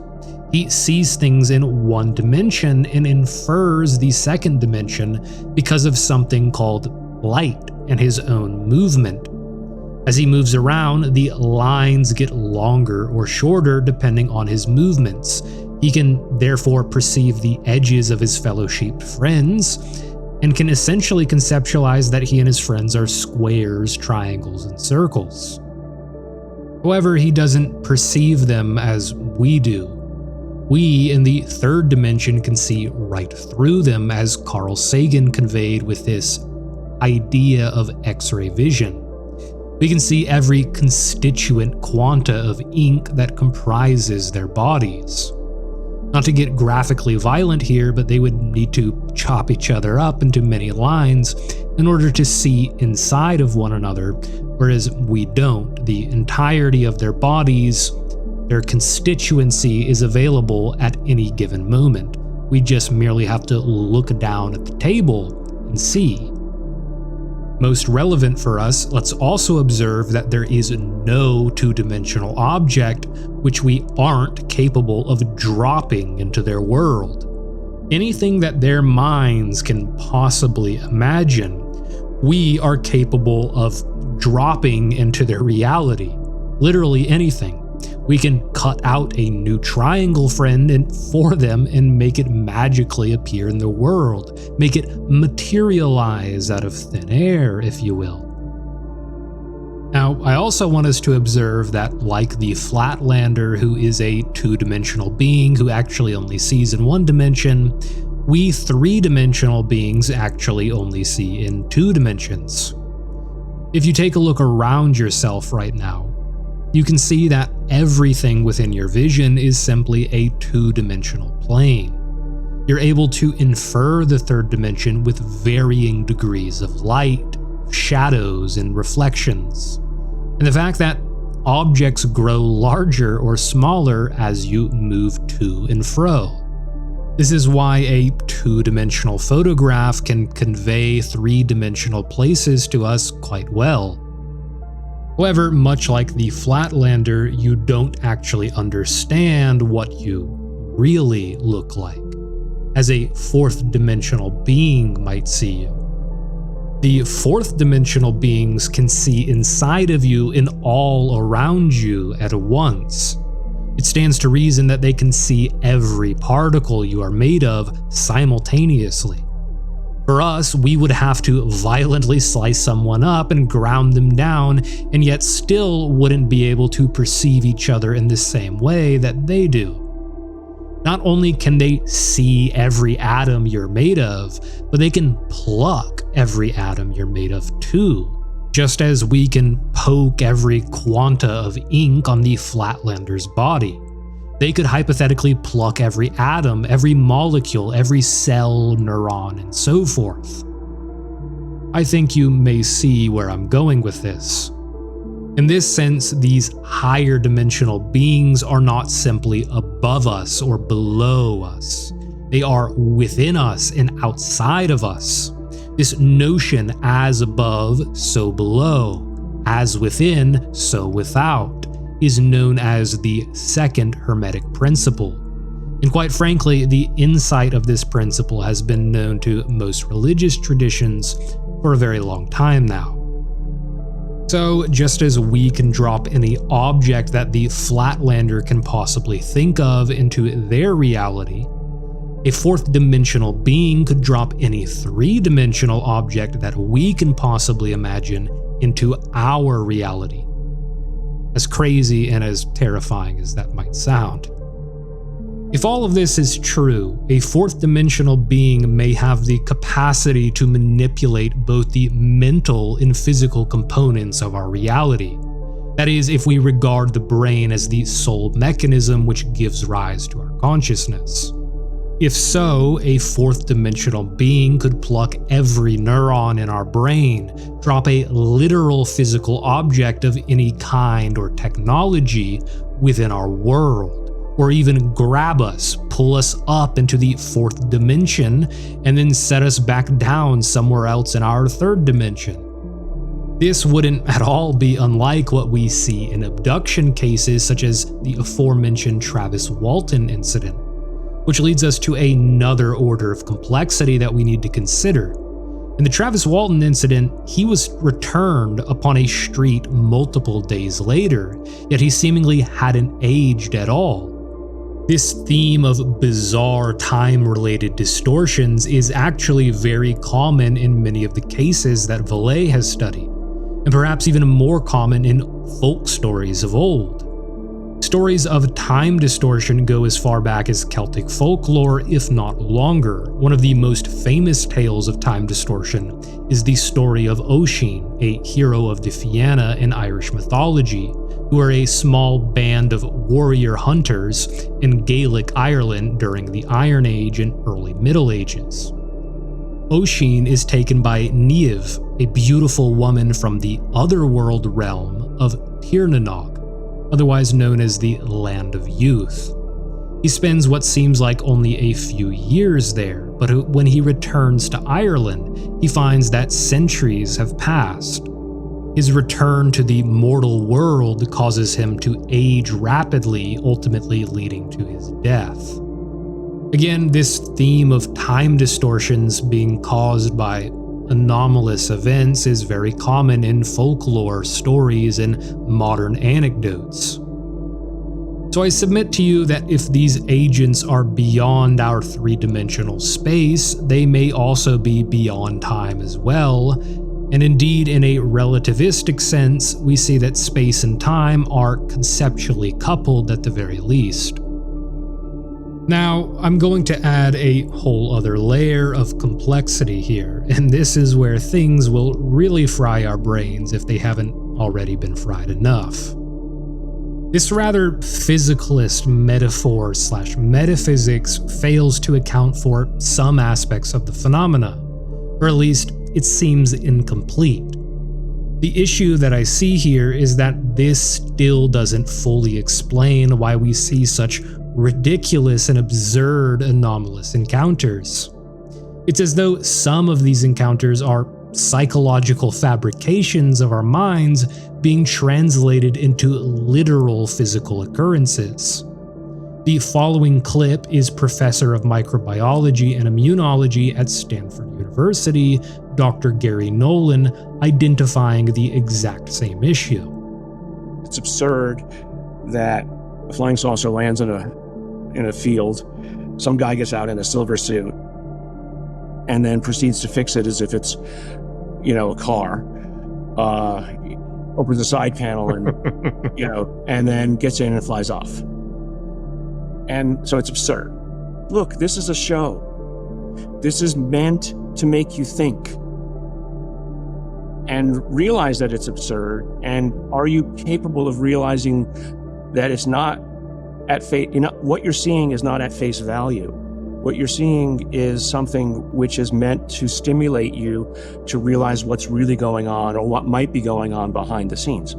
He sees things in one dimension and infers the second dimension because of something called light and his own movement. As he moves around, the lines get longer or shorter depending on his movements. He can therefore perceive the edges of his fellow-shaped friends, and can essentially conceptualize that he and his friends are squares, triangles, and circles. However, he doesn't perceive them as we do. We, in the third dimension, can see right through them, as Carl Sagan conveyed with this idea of X-ray vision. We can see every constituent quanta of ink that comprises their bodies. Not to get graphically violent here, but they would need to chop each other up into many lines in order to see inside of one another, whereas we don't. The entirety of their bodies, their constituency, is available at any given moment. We just merely have to look down at the table and see. Most relevant for us, let's also observe that there is no two-dimensional object which we aren't capable of dropping into their world. Anything that their minds can possibly imagine, we are capable of dropping into their reality. Literally anything. We can cut out a new triangle friend for them and make it magically appear in the world. Make it materialize out of thin air, if you will. Now, I also want us to observe that, like the Flatlander, who is a two-dimensional being who actually only sees in one dimension, we three-dimensional beings actually only see in two dimensions. If you take a look around yourself right now, you can see that everything within your vision is simply a two-dimensional plane. You're able to infer the third dimension with varying degrees of light, shadows, and reflections. And the fact that objects grow larger or smaller as you move to and fro. This is why a two-dimensional photograph can convey three-dimensional places to us quite well. However, much like the Flatlander, you don't actually understand what you really look like, as a fourth-dimensional being might see you. The fourth-dimensional beings can see inside of you and all around you at once. It stands to reason that they can see every particle you are made of simultaneously. For us, we would have to violently slice someone up and ground them down, and yet still wouldn't be able to perceive each other in the same way that they do. Not only can they see every atom you're made of, but they can pluck every atom you're made of too, just as we can poke every quanta of ink on the Flatlander's body. They could hypothetically pluck every atom, every molecule, every cell, neuron, and so forth. I think you may see where I'm going with this. In this sense, these higher dimensional beings are not simply above us or below us. They are within us and outside of us. This notion, as above, so below, as within, so without, is known as the second Hermetic principle. And quite frankly, the insight of this principle has been known to most religious traditions for a very long time now. So, just as we can drop any object that the Flatlander can possibly think of into their reality, a fourth-dimensional being could drop any three-dimensional object that we can possibly imagine into our reality. As crazy and as terrifying as that might sound. If all of this is true, a fourth-dimensional being may have the capacity to manipulate both the mental and physical components of our reality. That is, if we regard the brain as the sole mechanism which gives rise to our consciousness. If so, a fourth-dimensional being could pluck every neuron in our brain, drop a literal physical object of any kind or technology within our world, or even grab us, pull us up into the fourth dimension, and then set us back down somewhere else in our third dimension. This wouldn't at all be unlike what we see in abduction cases such as the aforementioned Travis Walton incident. Which leads us to another order of complexity that we need to consider. In the Travis Walton incident, he was returned upon a street multiple days later, yet he seemingly hadn't aged at all. This theme of bizarre time-related distortions is actually very common in many of the cases that Vallée has studied, and perhaps even more common in folk stories of old. Stories of time distortion go as far back as Celtic folklore, if not longer. One of the most famous tales of time distortion is the story of Oisin, a hero of the Fianna in Irish mythology, who are a small band of warrior hunters in Gaelic Ireland during the Iron Age and early Middle Ages. Oisin is taken by Niamh, a beautiful woman from the otherworld realm of Tirnanog, otherwise known as the Land of Youth. He spends what seems like only a few years there, but when he returns to Ireland, he finds that centuries have passed. His return to the mortal world causes him to age rapidly, ultimately leading to his death. Again, this theme of time distortions being caused by anomalous events is very common in folklore stories and modern anecdotes. So I submit to you that if these agents are beyond our three-dimensional space, they may also be beyond time as well. And indeed, in a relativistic sense, we see that space and time are conceptually coupled at the very least. Now, I'm going to add a whole other layer of complexity here, and this is where things will really fry our brains if they haven't already been fried enough. This rather physicalist metaphor/metaphysics fails to account for some aspects of the phenomena, or at least it seems incomplete. The issue that I see here is that this still doesn't fully explain why we see such ridiculous and absurd anomalous encounters. It's as though some of these encounters are psychological fabrications of our minds being translated into literal physical occurrences. The following clip is Professor of Microbiology and Immunology at Stanford University, Dr. Gary Nolan, identifying the exact same issue. It's absurd that a flying saucer lands in a field, some guy gets out in a silver suit, and then proceeds to fix it as if it's, a car. Opens the side panel and, and then gets in and flies off. And so it's absurd. Look, this is a show. This is meant to make you think and realize that it's absurd. And are you capable of realizing that it's not at face, what you're seeing is not at face value. What you're seeing is something which is meant to stimulate you to realize what's really going on or what might be going on behind the scenes.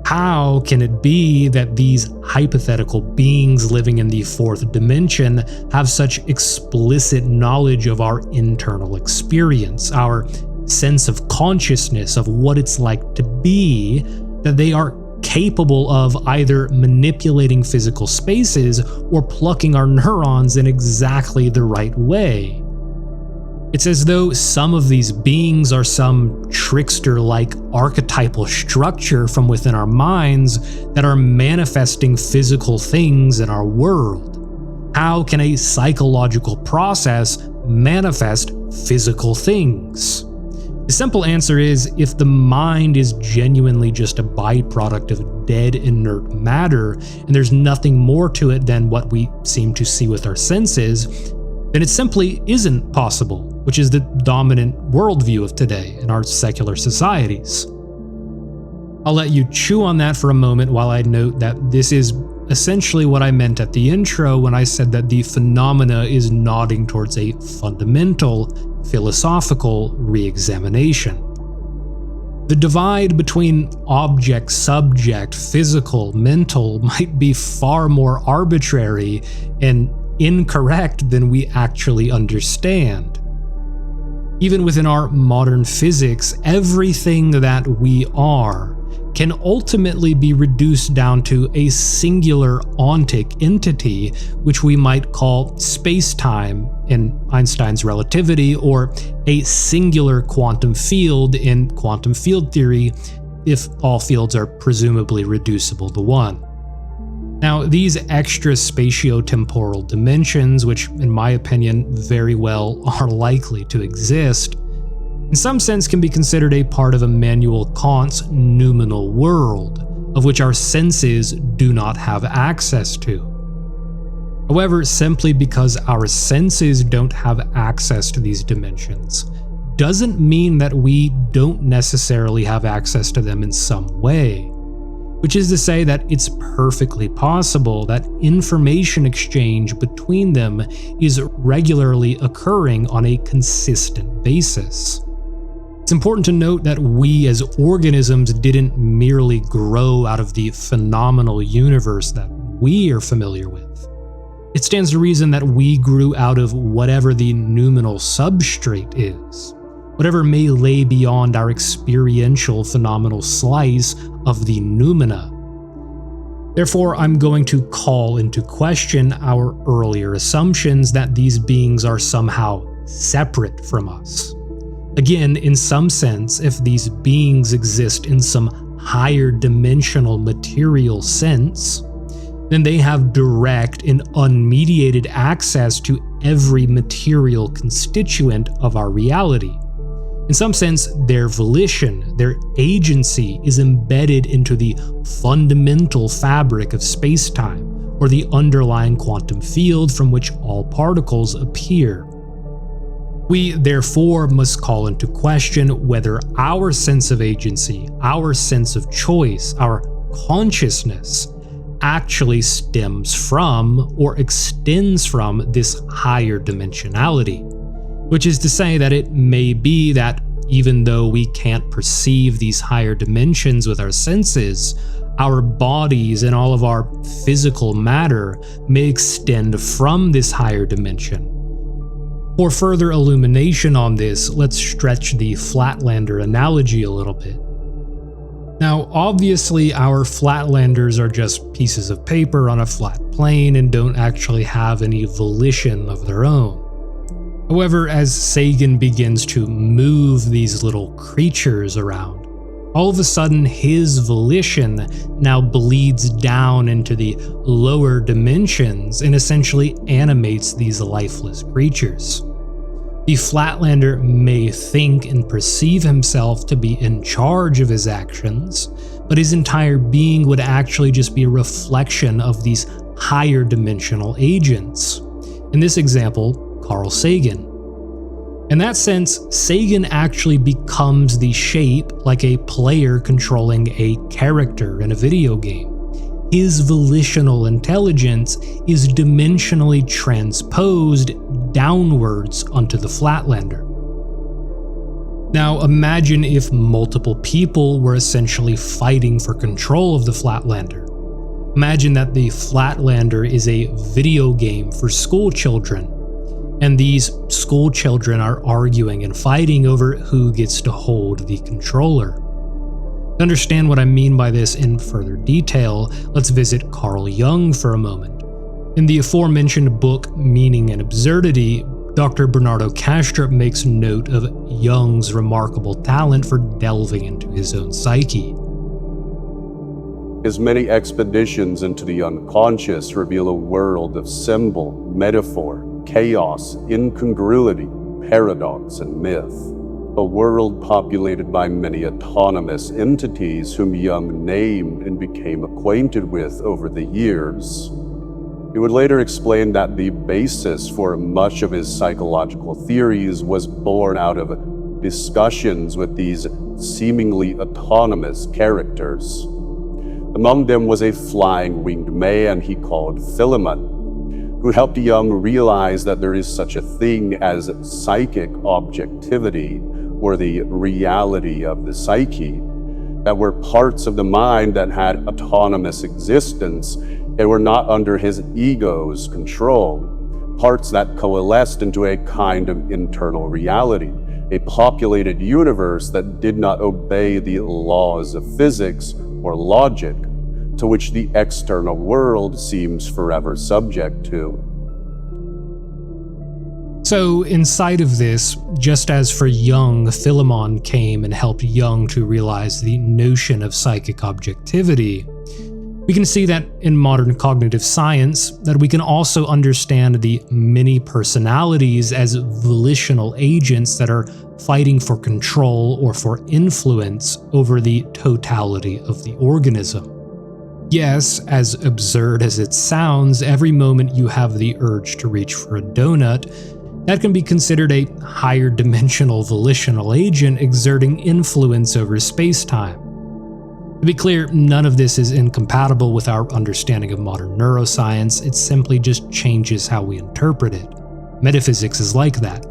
How can it be that these hypothetical beings living in the fourth dimension have such explicit knowledge of our internal experience, our sense of consciousness of what it's like to be, that they are capable of either manipulating physical spaces or plucking our neurons in exactly the right way? It's as though some of these beings are some trickster-like archetypal structure from within our minds that are manifesting physical things in our world. How can a psychological process manifest physical things? The simple answer is, if the mind is genuinely just a byproduct of dead inert matter, and there's nothing more to it than what we seem to see with our senses, then it simply isn't possible, which is the dominant worldview of today in our secular societies. I'll let you chew on that for a moment while I note that this is essentially what I meant at the intro when I said that the phenomena is nodding towards a fundamental philosophical re-examination. The divide between object, subject, physical, mental might be far more arbitrary and incorrect than we actually understand. Even within our modern physics, everything that we are can ultimately be reduced down to a singular ontic entity, which we might call space-time in Einstein's relativity, or a singular quantum field in quantum field theory, if all fields are presumably reducible to one. Now, these extra spatio-temporal dimensions, which in my opinion very well are likely to exist, in some sense can be considered a part of Immanuel Kant's noumenal world, of which our senses do not have access to. However, simply because our senses don't have access to these dimensions doesn't mean that we don't necessarily have access to them in some way, which is to say that it's perfectly possible that information exchange between them is regularly occurring on a consistent basis. It's important to note that we as organisms didn't merely grow out of the phenomenal universe that we are familiar with. It stands to reason that we grew out of whatever the noumenal substrate is, whatever may lay beyond our experiential phenomenal slice of the noumena. Therefore, I'm going to call into question our earlier assumptions that these beings are somehow separate from us. Again, in some sense, if these beings exist in some higher dimensional material sense, then they have direct and unmediated access to every material constituent of our reality. In some sense, their volition, their agency is embedded into the fundamental fabric of space-time, or the underlying quantum field from which all particles appear. We therefore must call into question whether our sense of agency, our sense of choice, our consciousness actually stems from or extends from this higher dimensionality. Which is to say that it may be that even though we can't perceive these higher dimensions with our senses, our bodies and all of our physical matter may extend from this higher dimension. For further illumination on this, let's stretch the Flatlander analogy a little bit. Now, obviously, our Flatlanders are just pieces of paper on a flat plane and don't actually have any volition of their own. However, as Sagan begins to move these little creatures around, all of a sudden his volition now bleeds down into the lower dimensions and essentially animates these lifeless creatures. The Flatlander may think and perceive himself to be in charge of his actions, but his entire being would actually just be a reflection of these higher dimensional agents. In this example, Carl Sagan. In that sense, Sagan actually becomes the shape like a player controlling a character in a video game. His volitional intelligence is dimensionally transposed downwards onto the Flatlander. Now imagine if multiple people were essentially fighting for control of the Flatlander. Imagine that the Flatlander is a video game for school children, and these school children are arguing and fighting over who gets to hold the controller. To understand what I mean by this in further detail, let's visit Carl Jung for a moment. In the aforementioned book Meaning and Absurdity, Dr. Bernardo Kastrup makes note of Jung's remarkable talent for delving into his own psyche. His many expeditions into the unconscious reveal a world of symbol, metaphor, chaos, incongruity, paradox, and myth. A world populated by many autonomous entities whom Jung named and became acquainted with over the years. He would later explain that the basis for much of his psychological theories was born out of discussions with these seemingly autonomous characters. Among them was a flying winged man he called Philemon, who helped Jung realize that there is such a thing as psychic objectivity, or the reality of the psyche, that were parts of the mind that had autonomous existence and were not under his ego's control, parts that coalesced into a kind of internal reality, a populated universe that did not obey the laws of physics or logic, to which the external world seems forever subject to. So, inside of this, just as for Jung, Philemon came and helped Jung to realize the notion of psychic objectivity, We can see that in modern cognitive science, that we can also understand the many personalities as volitional agents that are fighting for control or for influence over the totality of the organism. Yes, as absurd as it sounds, every moment you have the urge to reach for a donut, that can be considered a higher dimensional volitional agent exerting influence over space-time. To be clear, none of this is incompatible with our understanding of modern neuroscience, it simply just changes how we interpret it. Metaphysics is like that.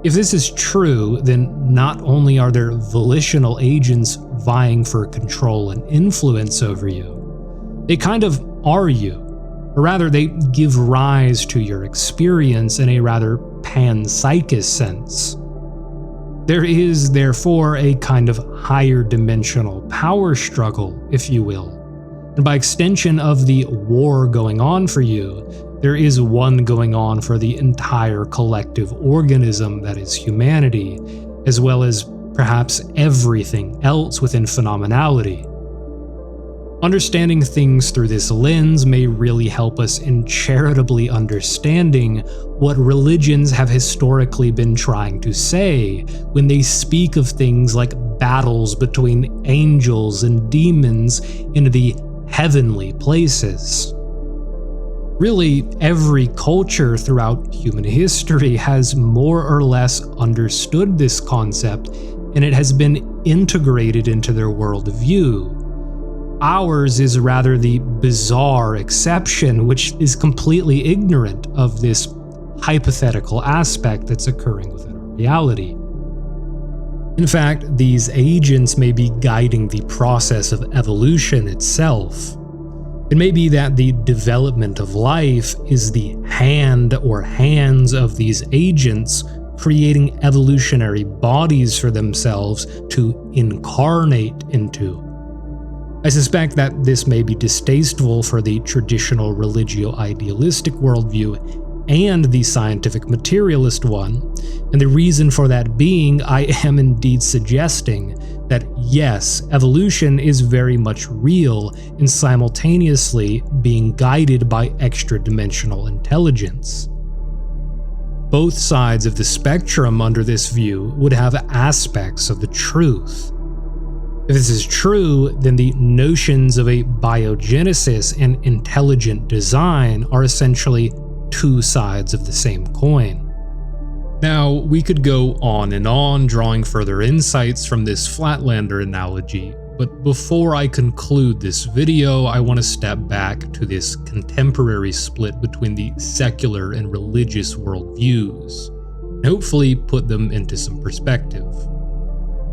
If this is true, then not only are there volitional agents vying for control and influence over you, they kind of are you, or rather they give rise to your experience in a rather panpsychist sense. There is, therefore, a kind of higher dimensional power struggle, if you will, and by extension of the war going on for you, there is one going on for the entire collective organism that is humanity, as well as perhaps everything else within phenomenology. Understanding things through this lens may really help us in charitably understanding what religions have historically been trying to say when they speak of things like battles between angels and demons in the heavenly places. Really, every culture throughout human history has more or less understood this concept, and it has been integrated into their worldview. Ours is rather the bizarre exception, which is completely ignorant of this hypothetical aspect that's occurring within our reality. In fact, these agents may be guiding the process of evolution itself. It may be that the development of life is the hand or hands of these agents creating evolutionary bodies for themselves to incarnate into. I suspect that this may be distasteful for the traditional religio-idealistic worldview and the scientific materialist one, and the reason for that being, I am indeed suggesting that yes, evolution is very much real and simultaneously being guided by extra-dimensional intelligence. Both sides of the spectrum under this view would have aspects of the truth. If this is true, then the notions of a biogenesis and intelligent design are essentially two sides of the same coin. Now, we could go on and on drawing further insights from this Flatlander analogy, but before I conclude this video, I want to step back to this contemporary split between the secular and religious worldviews, and hopefully put them into some perspective.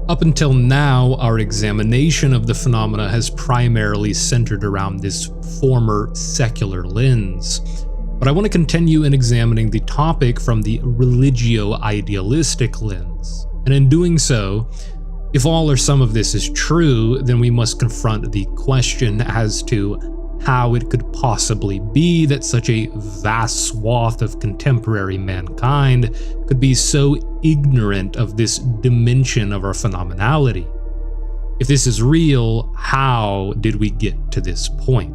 Up until now, our examination of the phenomena has primarily centered around this former secular lens, but I want to continue in examining the topic from the religio-idealistic lens, and in doing so, if all or some of this is true, then we must confront the question as to how it could possibly be that such a vast swath of contemporary mankind could be so ignorant of this dimension of our phenomenality. If this is real, how did we get to this point?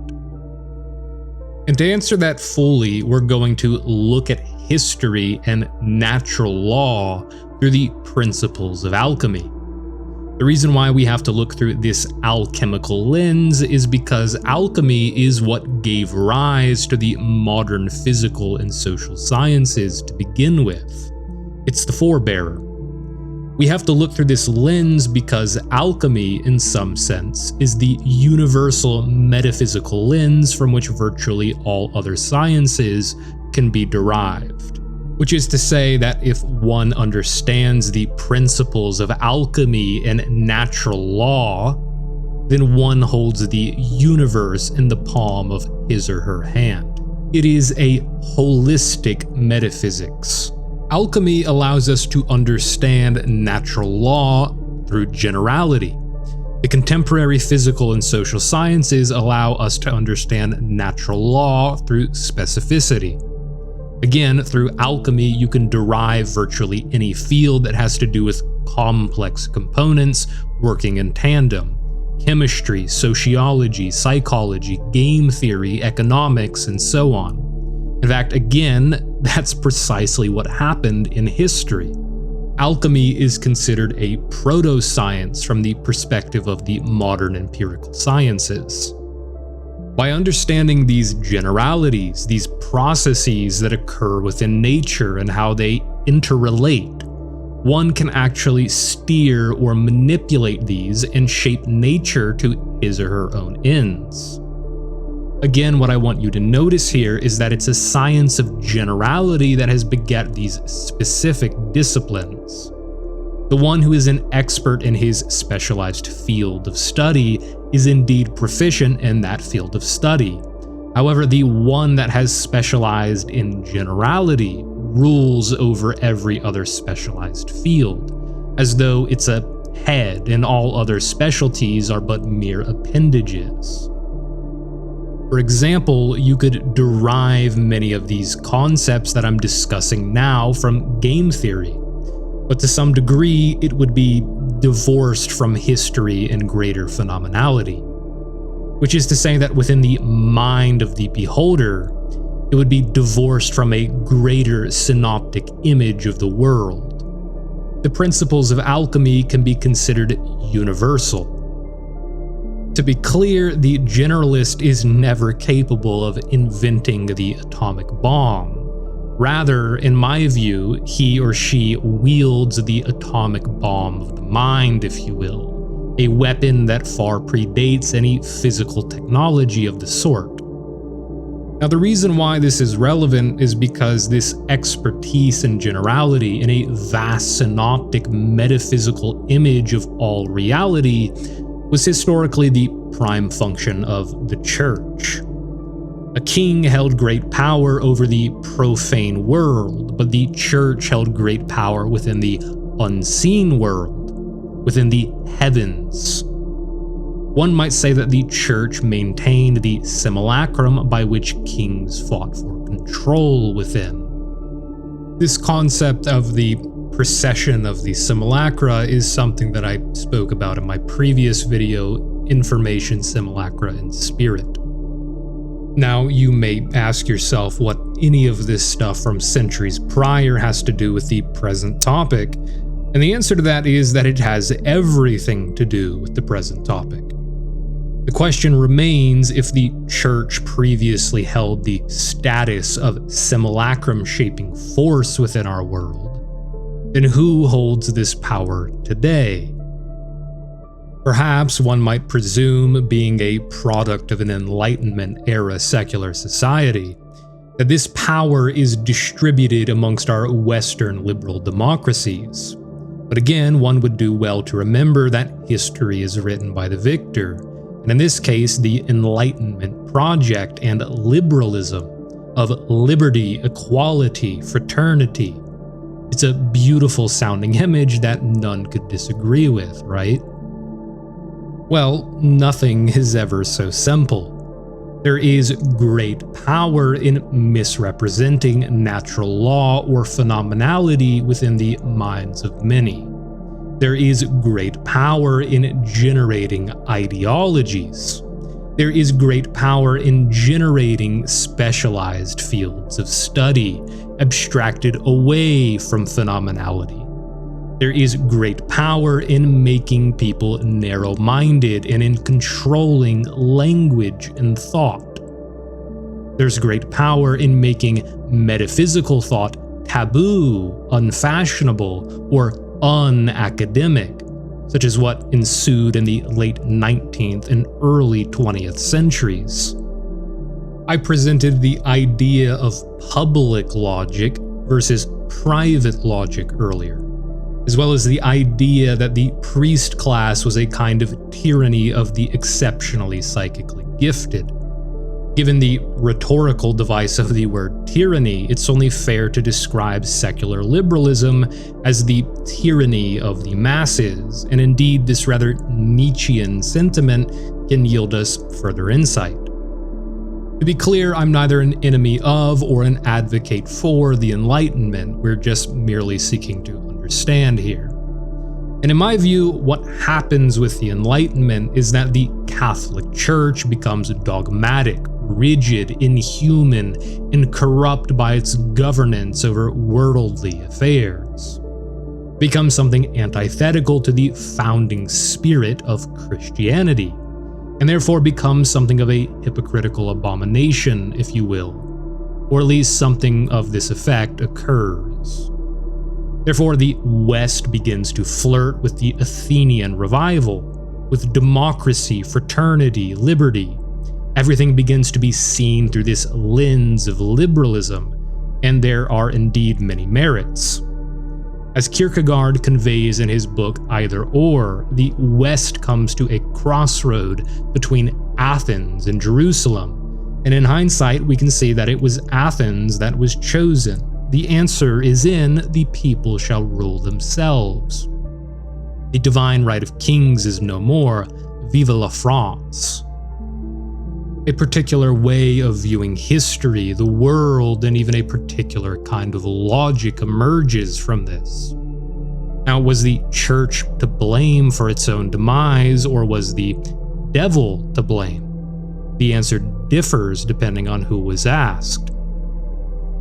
And to answer that fully, we're going to look at history and natural law through the principles of alchemy. The reason why we have to look through this alchemical lens is because alchemy is what gave rise to the modern physical and social sciences to begin with. It's the forebearer. We have to look through this lens because alchemy, in some sense, is the universal metaphysical lens from which virtually all other sciences can be derived. Which is to say that if one understands the principles of alchemy and natural law, then one holds the universe in the palm of his or her hand. It is a holistic metaphysics. Alchemy allows us to understand natural law through generality. The contemporary physical and social sciences allow us to understand natural law through specificity. Again, through alchemy, you can derive virtually any field that has to do with complex components working in tandem. chemistry, sociology, psychology, game theory, economics, and so on. In fact, again, that's precisely what happened in history. Alchemy is considered a proto-science from the perspective of the modern empirical sciences. By understanding these generalities, these processes that occur within nature and how they interrelate, one can actually steer or manipulate these and shape nature to his or her own ends. Again, what I want you to notice here is that it's a science of generality that has beget these specific disciplines. The one who is an expert in his specialized field of study is indeed proficient in that field of study. However, the one that has specialized in generality rules over every other specialized field, as though it's a head and all other specialties are but mere appendages. For example, you could derive many of these concepts that I'm discussing now from game theory, but to some degree it would be divorced from history and greater phenomenality, which is to say that within the mind of the beholder, it would be divorced from a greater synoptic image of the world. The principles of alchemy can be considered universal. To be clear, the generalist is never capable of inventing the atomic bomb. Rather, in my view, he or she wields the atomic bomb of the mind, if you will, a weapon that far predates any physical technology of the sort. Now, the reason why this is relevant is because this expertise in generality in a vast synoptic metaphysical image of all reality was historically the prime function of the church. A king held great power over the profane world, but the church held great power within the unseen world, within the heavens. One might say that the church maintained the simulacrum by which kings fought for control within. This concept of the precession of the simulacra is something that I spoke about in my previous video, Information, Simulacra, and Spirit. Now, you may ask yourself what any of this stuff from centuries prior has to do with the present topic, and the answer to that is that it has everything to do with the present topic. The question remains, if the church previously held the status of simulacrum shaping force within our world, then who holds this power today? Perhaps one might presume, being a product of an Enlightenment-era secular society, that this power is distributed amongst our Western liberal democracies. But again, one would do well to remember that history is written by the victor, and in this case, the Enlightenment project and liberalism of liberty, equality, fraternity. It's a beautiful sounding image that none could disagree with, right? Well, nothing is ever so simple. There is great power in misrepresenting natural law or phenomenality within the minds of many. There is great power in generating ideologies. There is great power in generating specialized fields of study, abstracted away from phenomenality. There is great power in making people narrow-minded and in controlling language and thought. There's great power in making metaphysical thought taboo, unfashionable, or unacademic, such as what ensued in the late 19th and early 20th centuries. I presented the idea of public logic versus private logic earlier, as well as the idea that the priest class was a kind of tyranny of the exceptionally psychically gifted. Given the rhetorical device of the word tyranny, it's only fair to describe secular liberalism as the tyranny of the masses, and indeed this rather Nietzschean sentiment can yield us further insight. To be clear, I'm neither an enemy of or an advocate for the Enlightenment, we're just merely seeking to understand here. And in my view, what happens with the Enlightenment is that the Catholic Church becomes dogmatic, rigid, inhuman, and corrupt by its governance over worldly affairs. It becomes something antithetical to the founding spirit of Christianity, and therefore becomes something of a hypocritical abomination, if you will, or at least something of this effect occurs. Therefore, the West begins to flirt with the Athenian revival, with democracy, fraternity, liberty. Everything begins to be seen through this lens of liberalism, and there are indeed many merits. As Kierkegaard conveys in his book Either Or, the West comes to a crossroad between Athens and Jerusalem, and in hindsight we can see that it was Athens that was chosen. The answer is in "the people shall rule themselves." The divine right of kings is no more. Vive la France! A particular way of viewing history, the world, and even a particular kind of logic emerges from this. Now, was the church to blame for its own demise, or was the devil to blame? The answer differs depending on who was asked.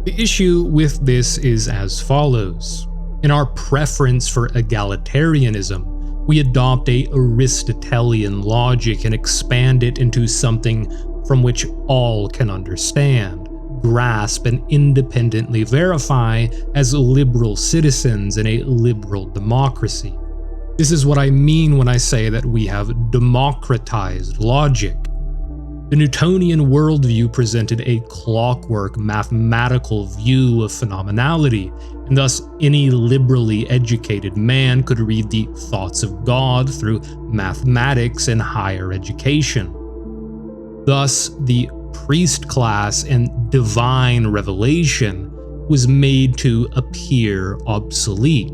The issue with this is as follows. In our preference for egalitarianism, we adopt a Aristotelian logic and expand it into something from which all can understand, grasp, and independently verify as liberal citizens in a liberal democracy. This is what I mean when I say that we have democratized logic. The Newtonian worldview presented a clockwork mathematical view of phenomenality, and thus any liberally educated man could read the thoughts of God through mathematics and higher education. Thus, the priest class and divine revelation was made to appear obsolete.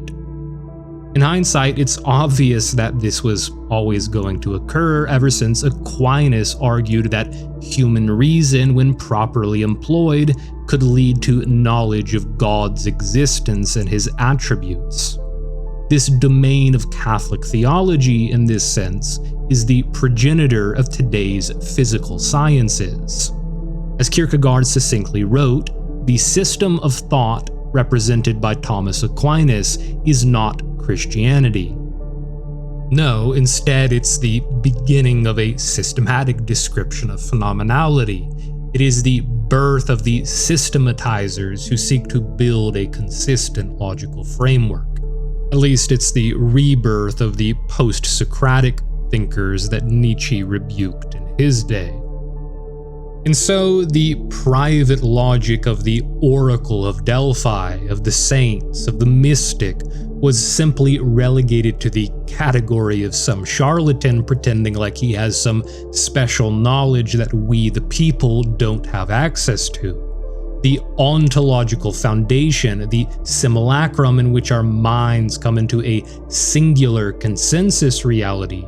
In hindsight, it's obvious that this was always going to occur ever since Aquinas argued that human reason, when properly employed, could lead to knowledge of God's existence and his attributes. This domain of Catholic theology, in this sense, is the progenitor of today's physical sciences. As Kierkegaard succinctly wrote, the system of thought represented by Thomas Aquinas is not Christianity. No, instead it's the beginning of a systematic description of phenomenality. It is the birth of the systematizers who seek to build a consistent logical framework. At least it's the rebirth of the post-Socratic thinkers that Nietzsche rebuked in his day. And so the private logic of the oracle of Delphi, of the saints, of the mystic, was simply relegated to the category of some charlatan pretending like he has some special knowledge that we, the people, don't have access to. The ontological foundation, the simulacrum in which our minds come into a singular consensus reality,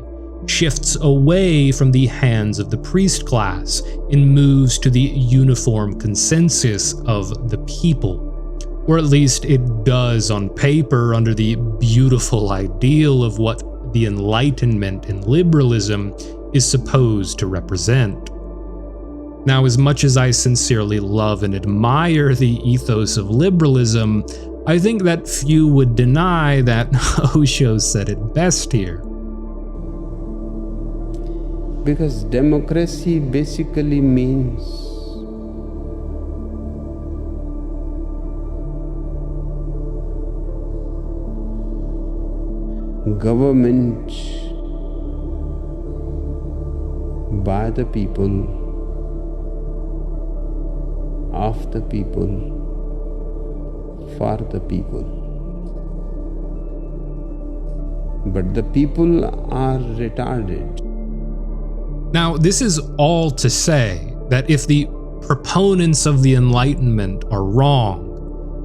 shifts away from the hands of the priest class and moves to the uniform consensus of the people. Or at least it does on paper under the beautiful ideal of what the Enlightenment and liberalism is supposed to represent. Now, as much as I sincerely love and admire the ethos of liberalism, I think that few would deny that Osho said it best here. Because democracy basically means government by the people, of the people, for the people. But the people are retarded. Now, this is all to say that if the proponents of the Enlightenment are wrong,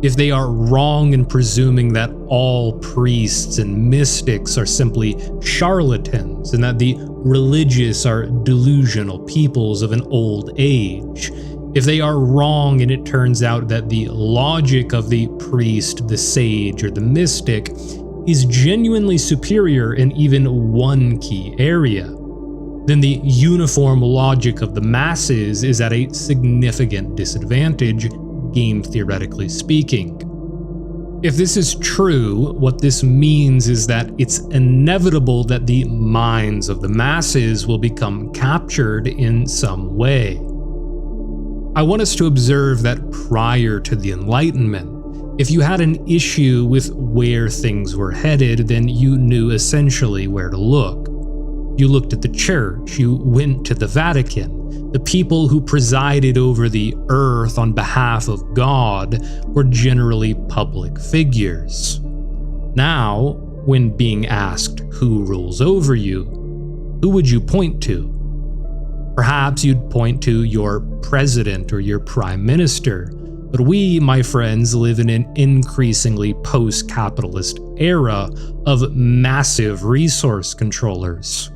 if they are wrong in presuming that all priests and mystics are simply charlatans and that the religious are delusional peoples of an old age, if they are wrong and it turns out that the logic of the priest, the sage, or the mystic is genuinely superior in even one key area, then the uniform logic of the masses is at a significant disadvantage, game theoretically speaking. If this is true, what this means is that it's inevitable that the minds of the masses will become captured in some way. I want us to observe that prior to the Enlightenment, if you had an issue with where things were headed, then you knew essentially where to look. You looked at the church, you went to the Vatican. The people who presided over the earth on behalf of God were generally public figures. Now, when being asked who rules over you, who would you point to? Perhaps you'd point to your president or your prime minister, but we, my friends, live in an increasingly post-capitalist era of massive resource controllers.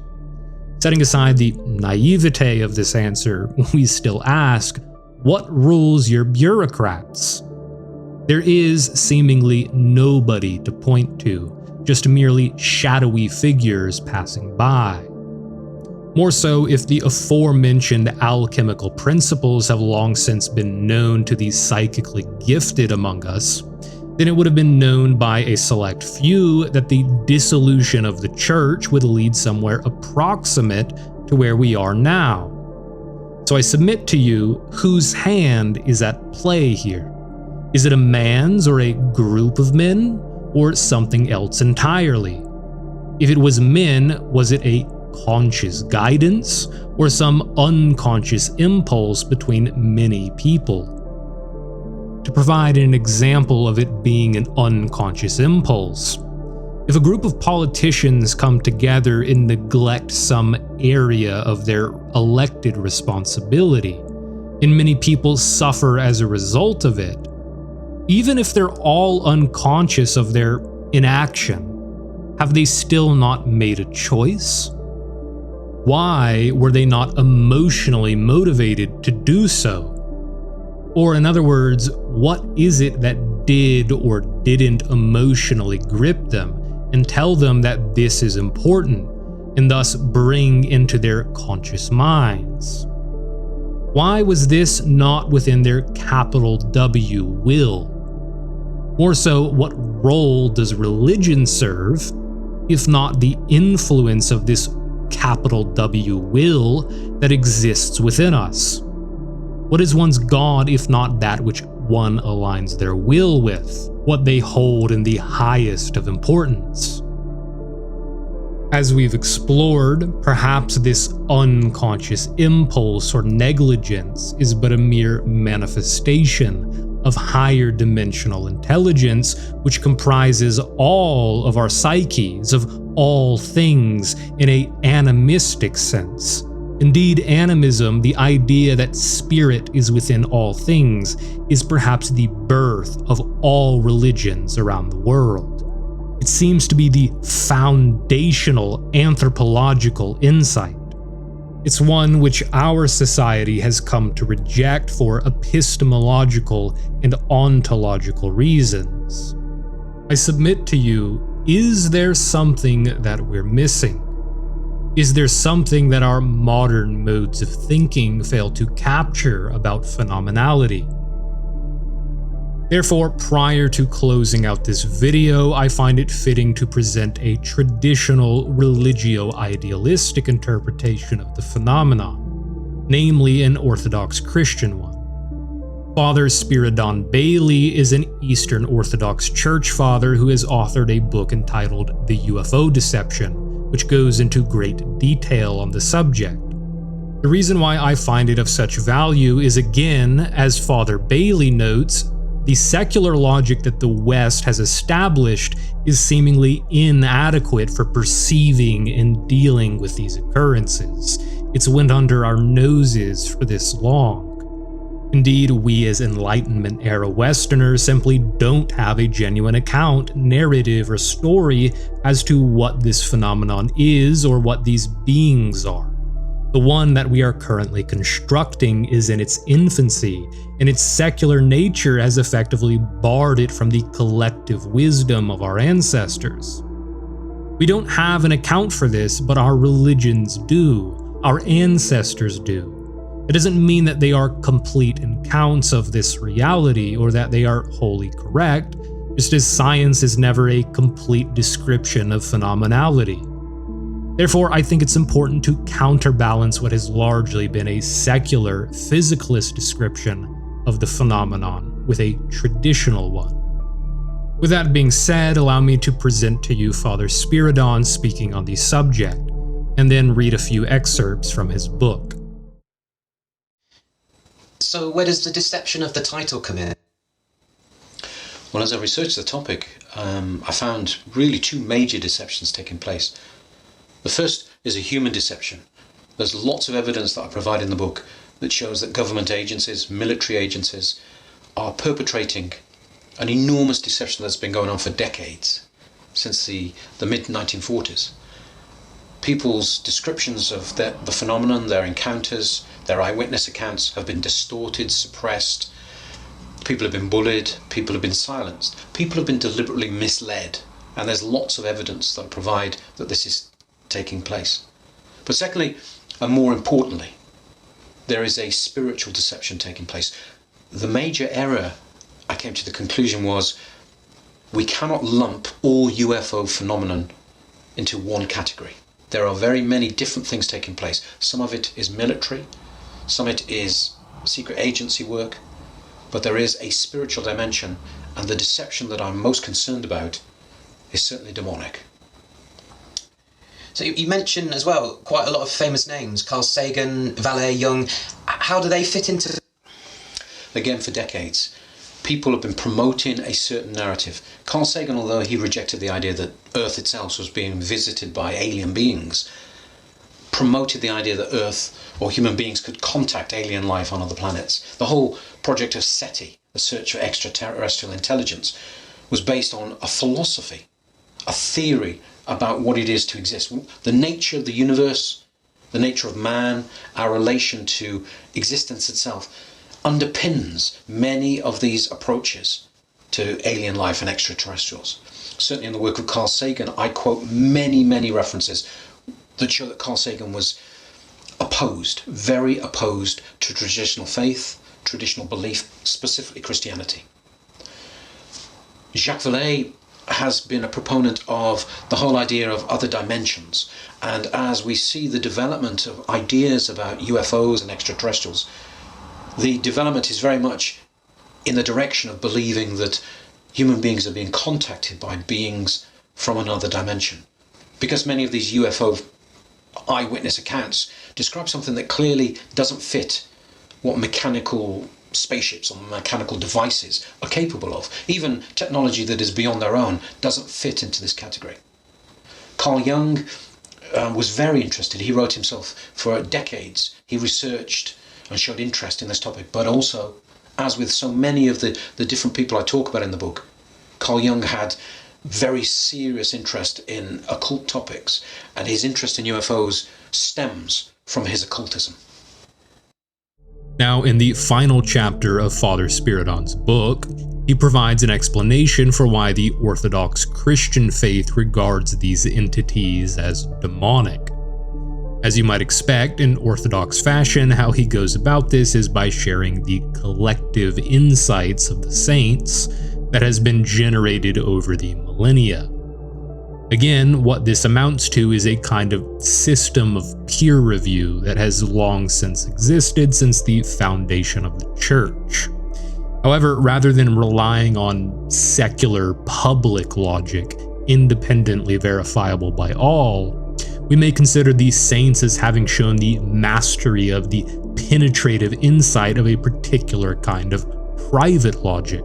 Setting aside the naivete of this answer, we still ask, what rules your bureaucrats? There is seemingly nobody to point to, just merely shadowy figures passing by. More so if the aforementioned alchemical principles have long since been known to the psychically gifted among us, then it would have been known by a select few that the dissolution of the church would lead somewhere approximate to where we are now. So I submit to you, whose hand is at play here? Is it a man's or a group of men, or something else entirely? If it was men, was it a conscious guidance, or some unconscious impulse between many people? To provide an example of it being an unconscious impulse, if a group of politicians come together and neglect some area of their elected responsibility, and many people suffer as a result of it, even if they're all unconscious of their inaction, have they still not made a choice? Why were they not emotionally motivated to do so? Or in other words, what is it that did or didn't emotionally grip them and tell them that this is important, and thus bring into their conscious minds? Why was this not within their capital W will? More so, what role does religion serve, if not the influence of this capital W will that exists within us? What is one's God if not that which one aligns their will with, what they hold in the highest of importance? As we've explored, perhaps this unconscious impulse or negligence is but a mere manifestation of higher dimensional intelligence, which comprises all of our psyches, of all things, in an animistic sense. Indeed, animism, the idea that spirit is within all things, is perhaps the birth of all religions around the world. It seems to be the foundational anthropological insight. It's one which our society has come to reject for epistemological and ontological reasons. I submit to you, is there something that we're missing? Is there something that our modern modes of thinking fail to capture about phenomenality? Therefore, prior to closing out this video, I find it fitting to present a traditional religio-idealistic interpretation of the phenomenon, namely an Orthodox Christian one. Father Spiridon Bailey is an Eastern Orthodox Church father who has authored a book entitled The UFO Deception, which goes into great detail on the subject. The reason why I find it of such value is, again, as Father Bailey notes, the secular logic that the West has established is seemingly inadequate for perceiving and dealing with these occurrences. It's went under our noses for this long. Indeed, we as Enlightenment-era Westerners simply don't have a genuine account, narrative, or story as to what this phenomenon is or what these beings are. The one that we are currently constructing is in its infancy, and its secular nature has effectively barred it from the collective wisdom of our ancestors. We don't have an account for this, but our religions do. Our ancestors do. It doesn't mean that they are complete accounts of this reality or that they are wholly correct, just as science is never a complete description of phenomenality. Therefore, I think it's important to counterbalance what has largely been a secular, physicalist description of the phenomenon with a traditional one. With that being said, allow me to present to you Father Spiridon speaking on the subject, and then read a few excerpts from his book. So where does the deception of the title come in? Well, as I researched the topic, I found really two major deceptions taking place. The first is a human deception. There's lots of evidence that I provide in the book that shows that government agencies, military agencies, are perpetrating an enormous deception that's been going on for decades, since the mid-1940s. People's descriptions of the phenomenon, their encounters, their eyewitness accounts have been distorted, suppressed. People have been bullied, people have been silenced, people have been deliberately misled, and there's lots of evidence that provide that this is taking place. But secondly, and more importantly, there is a spiritual deception taking place. The major error I came to the conclusion was we cannot lump all UFO phenomenon into one category. There are very many different things taking place. Some of it is military, some of it is secret agency work, but there is a spiritual dimension, and the deception that I'm most concerned about is certainly demonic. So you mentioned as well quite a lot of famous names, Carl Sagan, Vallée, Jung. How do they fit into? Again, for decades, people have been promoting a certain narrative. Carl Sagan, although he rejected the idea that Earth itself was being visited by alien beings, promoted the idea that Earth or human beings could contact alien life on other planets. The whole project of SETI, the search for extraterrestrial intelligence, was based on a philosophy, a theory about what it is to exist. The nature of the universe, the nature of man, our relation to existence itself, underpins many of these approaches to alien life and extraterrestrials. Certainly in the work of Carl Sagan, I quote many references that show that Carl Sagan was opposed, very opposed to traditional faith, traditional belief, specifically Christianity. Jacques Vallée has been a proponent of the whole idea of other dimensions, and as we see the development of ideas about UFOs and extraterrestrials, the development is very much in the direction of believing that human beings are being contacted by beings from another dimension, because many of these UFO eyewitness accounts describe something that clearly doesn't fit what mechanical spaceships or mechanical devices are capable of. Even technology that is beyond their own doesn't fit into this category. Carl Jung was very interested. He wrote himself for decades. He researched and showed interest in this topic, but also, as with so many of the different people I talk about in the book, Carl Jung had very serious interest in occult topics, and his interest in UFOs stems from his occultism. Now, in the final chapter of Father Spiridon's book, he provides an explanation for why the Orthodox Christian faith regards these entities as demonic. As you might expect in Orthodox fashion, how he goes about this is by sharing the collective insights of the saints that has been generated over the millennia. Again, what this amounts to is a kind of system of peer review that has long since existed since the foundation of the Church. However, rather than relying on secular public logic, independently verifiable by all, we may consider these saints as having shown the mastery of the penetrative insight of a particular kind of private logic.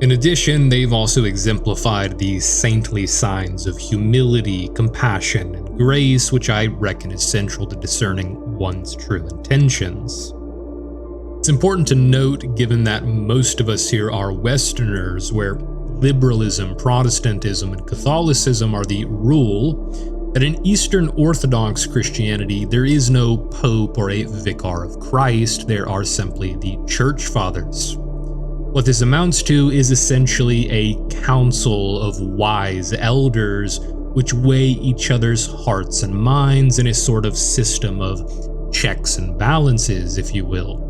In addition, they've also exemplified the saintly signs of humility, compassion, and grace, which I reckon is central to discerning one's true intentions. It's important to note, given that most of us here are Westerners, where liberalism, Protestantism, and Catholicism are the rule, that in Eastern Orthodox Christianity, there is no pope or a vicar of Christ, there are simply the church fathers. What this amounts to is essentially a council of wise elders which weigh each other's hearts and minds in a sort of system of checks and balances, if you will.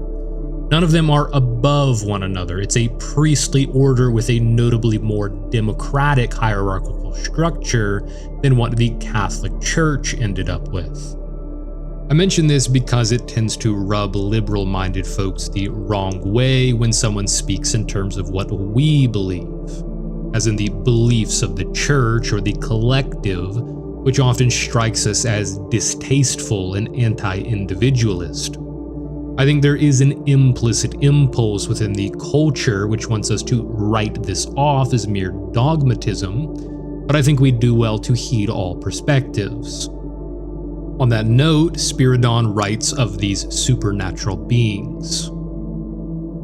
None of them are above one another. It's a priestly order with a notably more democratic hierarchical structure than what the Catholic Church ended up with. I mention this because it tends to rub liberal-minded folks the wrong way when someone speaks in terms of what we believe, as in the beliefs of the church or the collective, which often strikes us as distasteful and anti-individualist. I think there is an implicit impulse within the culture which wants us to write this off as mere dogmatism, but I think we do well to heed all perspectives. On that note, Spiridon writes of these supernatural beings.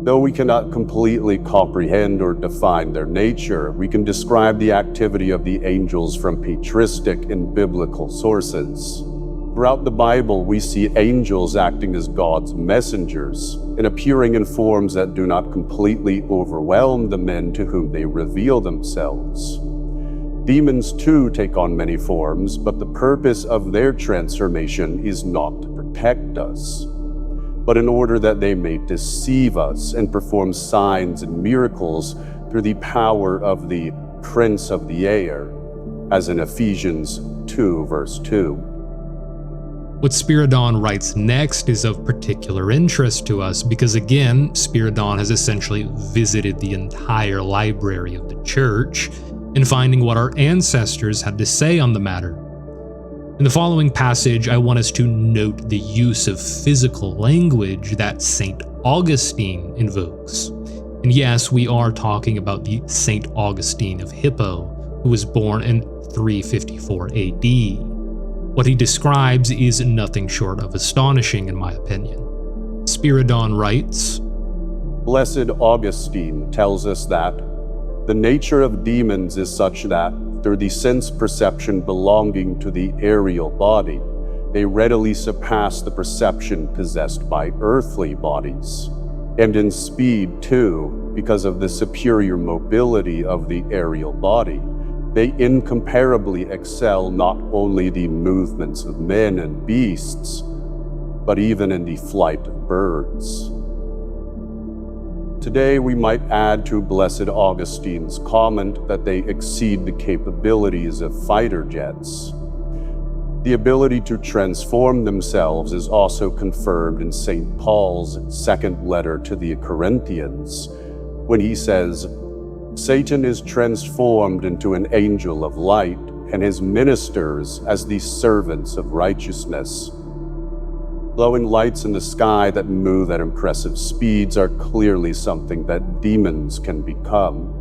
Though we cannot completely comprehend or define their nature, we can describe the activity of the angels from patristic and biblical sources. Throughout the Bible, we see angels acting as God's messengers and appearing in forms that do not completely overwhelm the men to whom they reveal themselves. Demons too take on many forms, but the purpose of their transformation is not to protect us, but in order that they may deceive us and perform signs and miracles through the power of the Prince of the Air, as in Ephesians 2 verse 2. What Spiridon writes next is of particular interest to us because, again, Spiridon has essentially visited the entire library of the church in finding what our ancestors had to say on the matter. In the following passage, I want us to note the use of physical language that St. Augustine invokes. And yes, we are talking about the St. Augustine of Hippo, who was born in 354 AD. What he describes is nothing short of astonishing, in my opinion. Spiridon writes, Blessed Augustine tells us that the nature of demons is such that, through the sense perception belonging to the aerial body, they readily surpass the perception possessed by earthly bodies. And in speed, too, because of the superior mobility of the aerial body, they incomparably excel not only the movements of men and beasts, but even in the flight of birds. Today, we might add to Blessed Augustine's comment that they exceed the capabilities of fighter jets. The ability to transform themselves is also confirmed in St. Paul's second letter to the Corinthians, when he says, Satan is transformed into an angel of light, and his ministers as the servants of righteousness. Glowing lights in the sky that move at impressive speeds are clearly something that demons can become.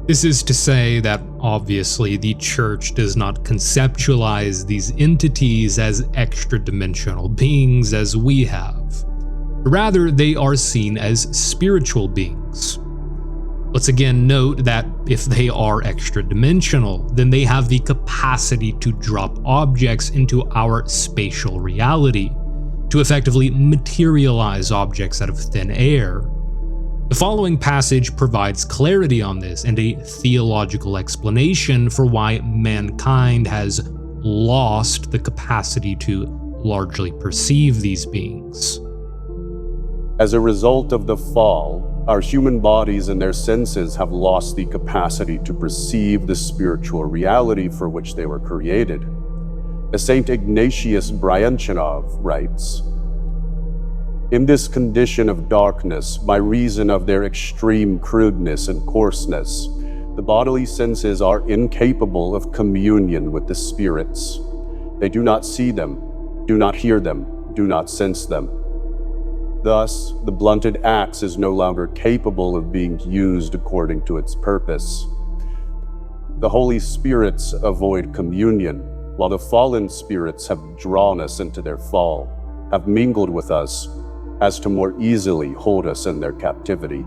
This is to say that obviously the church does not conceptualize these entities as extra-dimensional beings as we have. Rather, they are seen as spiritual beings. Let's again note that if they are extra-dimensional, then they have the capacity to drop objects into our spatial reality, to effectively materialize objects out of thin air. The following passage provides clarity on this and a theological explanation for why mankind has lost the capacity to largely perceive these beings. As a result of the fall, our human bodies and their senses have lost the capacity to perceive the spiritual reality for which they were created. As St. Ignatius Bryanchynov writes, In this condition of darkness, by reason of their extreme crudeness and coarseness, the bodily senses are incapable of communion with the spirits. They do not see them, do not hear them, do not sense them. Thus, the blunted axe is no longer capable of being used according to its purpose. The Holy Spirits avoid communion, while the fallen spirits have drawn us into their fall, have mingled with us, as to more easily hold us in their captivity.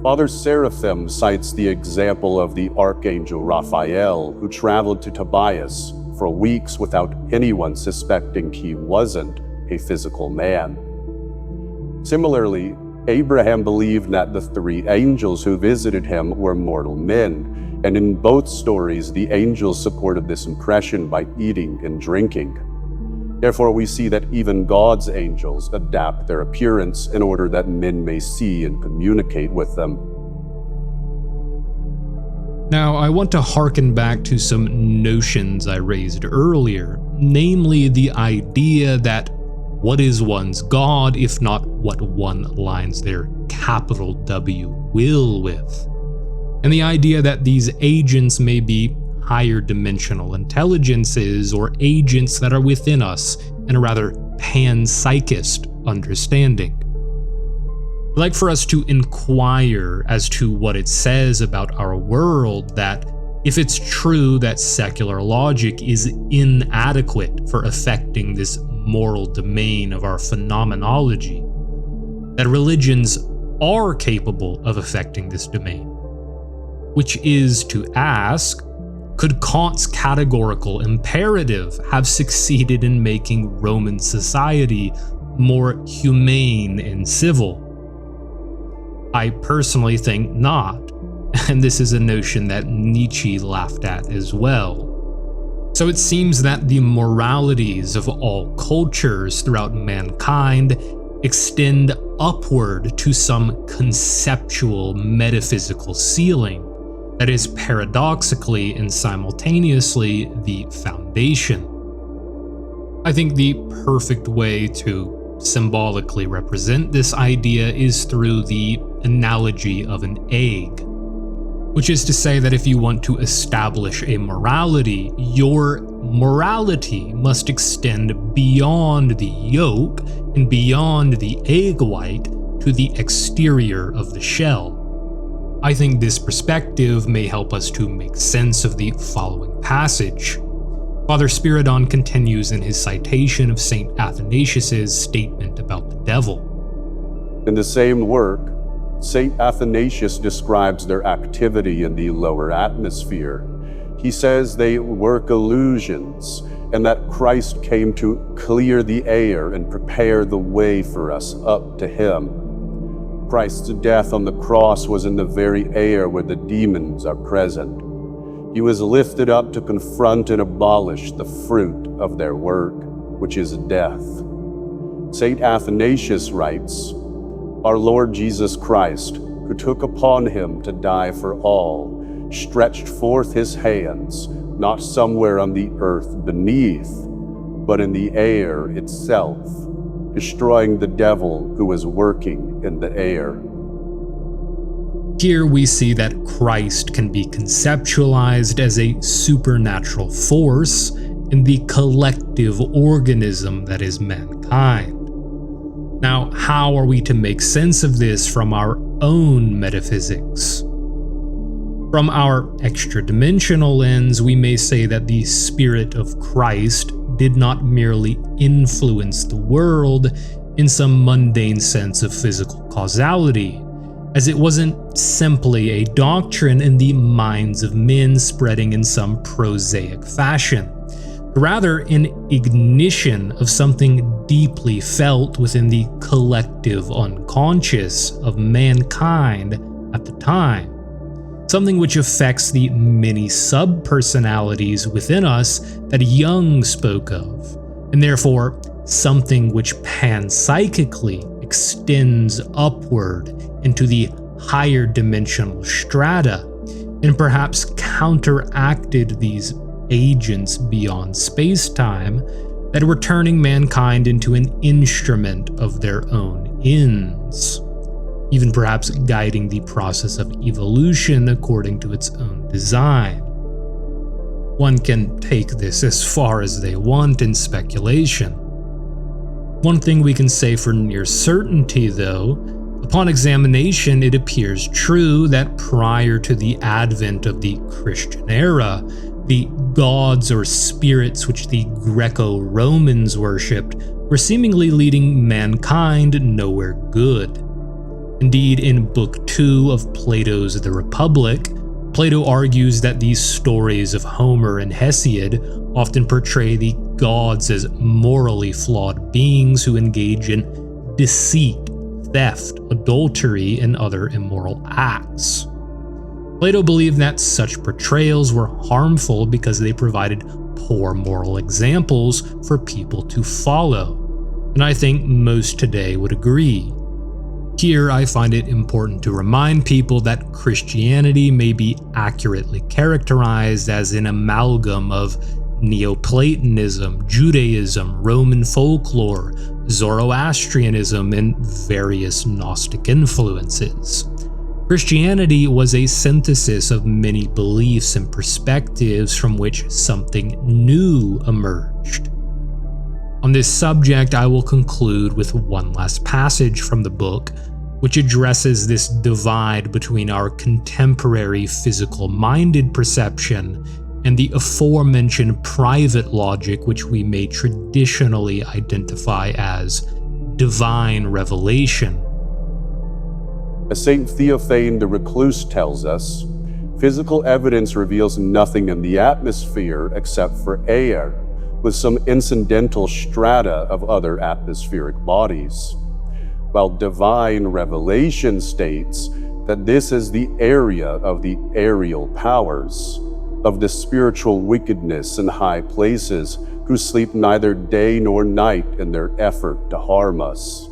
Father Seraphim cites the example of the Archangel Raphael, who traveled to Tobias for weeks without anyone suspecting he wasn't a physical man. Similarly, Abraham believed that the three angels who visited him were mortal men, and in both stories the angels supported this impression by eating and drinking. Therefore, we see that even God's angels adapt their appearance in order that men may see and communicate with them. Now, I want to harken back to some notions I raised earlier, namely the idea that what is one's God if not what one aligns their capital W will with? And the idea that these agents may be higher dimensional intelligences or agents that are within us in a rather panpsychist understanding. I'd like for us to inquire as to what it says about our world, that if it's true that secular logic is inadequate for affecting this moral domain of our phenomenology, that religions are capable of affecting this domain, which is to ask, could Kant's categorical imperative have succeeded in making Roman society more humane and civil? I personally think not, and this is a notion that Nietzsche laughed at as well. So it seems that the moralities of all cultures throughout mankind extend upward to some conceptual metaphysical ceiling that is paradoxically and simultaneously the foundation. I think the perfect way to symbolically represent this idea is through the analogy of an egg, which is to say that if you want to establish a morality, your morality must extend beyond the yolk and beyond the egg white to the exterior of the shell. I think this perspective may help us to make sense of the following passage. Father Spiridon continues in his citation of St. Athanasius's statement about the devil. In the same work, St. Athanasius describes their activity in the lower atmosphere. He says they work illusions, and that Christ came to clear the air and prepare the way for us up to him. Christ's death on the cross was in the very air where the demons are present. He was lifted up to confront and abolish the fruit of their work, which is death. St. Athanasius writes, "Our Lord Jesus Christ, who took upon him to die for all, stretched forth his hands, not somewhere on the earth beneath, but in the air itself, destroying the devil who was working in the air." Here we see that Christ can be conceptualized as a supernatural force in the collective organism that is mankind. Now, how are we to make sense of this from our own metaphysics? From our extra-dimensional lens, we may say that the Spirit of Christ did not merely influence the world in some mundane sense of physical causality, as it wasn't simply a doctrine in the minds of men spreading in some prosaic fashion, but rather an ignition of something deeply felt within the collective unconscious of mankind at the time. Something which affects the many sub-personalities within us that Jung spoke of, and therefore something which panpsychically extends upward into the higher dimensional strata, and perhaps counteracted these agents beyond space-time that were turning mankind into an instrument of their own ends, even perhaps guiding the process of evolution according to its own design. One can take this as far as they want in speculation. One thing we can say for near certainty, though, upon examination it appears true that prior to the advent of the Christian era, the gods or spirits which the Greco-Romans worshipped were seemingly leading mankind nowhere good. Indeed, in Book 2 of Plato's The Republic, Plato argues that these stories of Homer and Hesiod often portray the gods as morally flawed beings who engage in deceit, theft, adultery, and other immoral acts. Plato believed that such portrayals were harmful because they provided poor moral examples for people to follow, and I think most today would agree. Here, I find it important to remind people that Christianity may be accurately characterized as an amalgam of Neoplatonism, Judaism, Roman folklore, Zoroastrianism, and various Gnostic influences. Christianity was a synthesis of many beliefs and perspectives from which something new emerged. On this subject, I will conclude with one last passage from the book, which addresses this divide between our contemporary physical-minded perception and the aforementioned private logic which we may traditionally identify as divine revelation. As Saint Theophane the Recluse tells us, physical evidence reveals nothing in the atmosphere except for air, with some incidental strata of other atmospheric bodies, while divine revelation states that this is the area of the aerial powers, of the spiritual wickedness in high places, who sleep neither day nor night in their effort to harm us.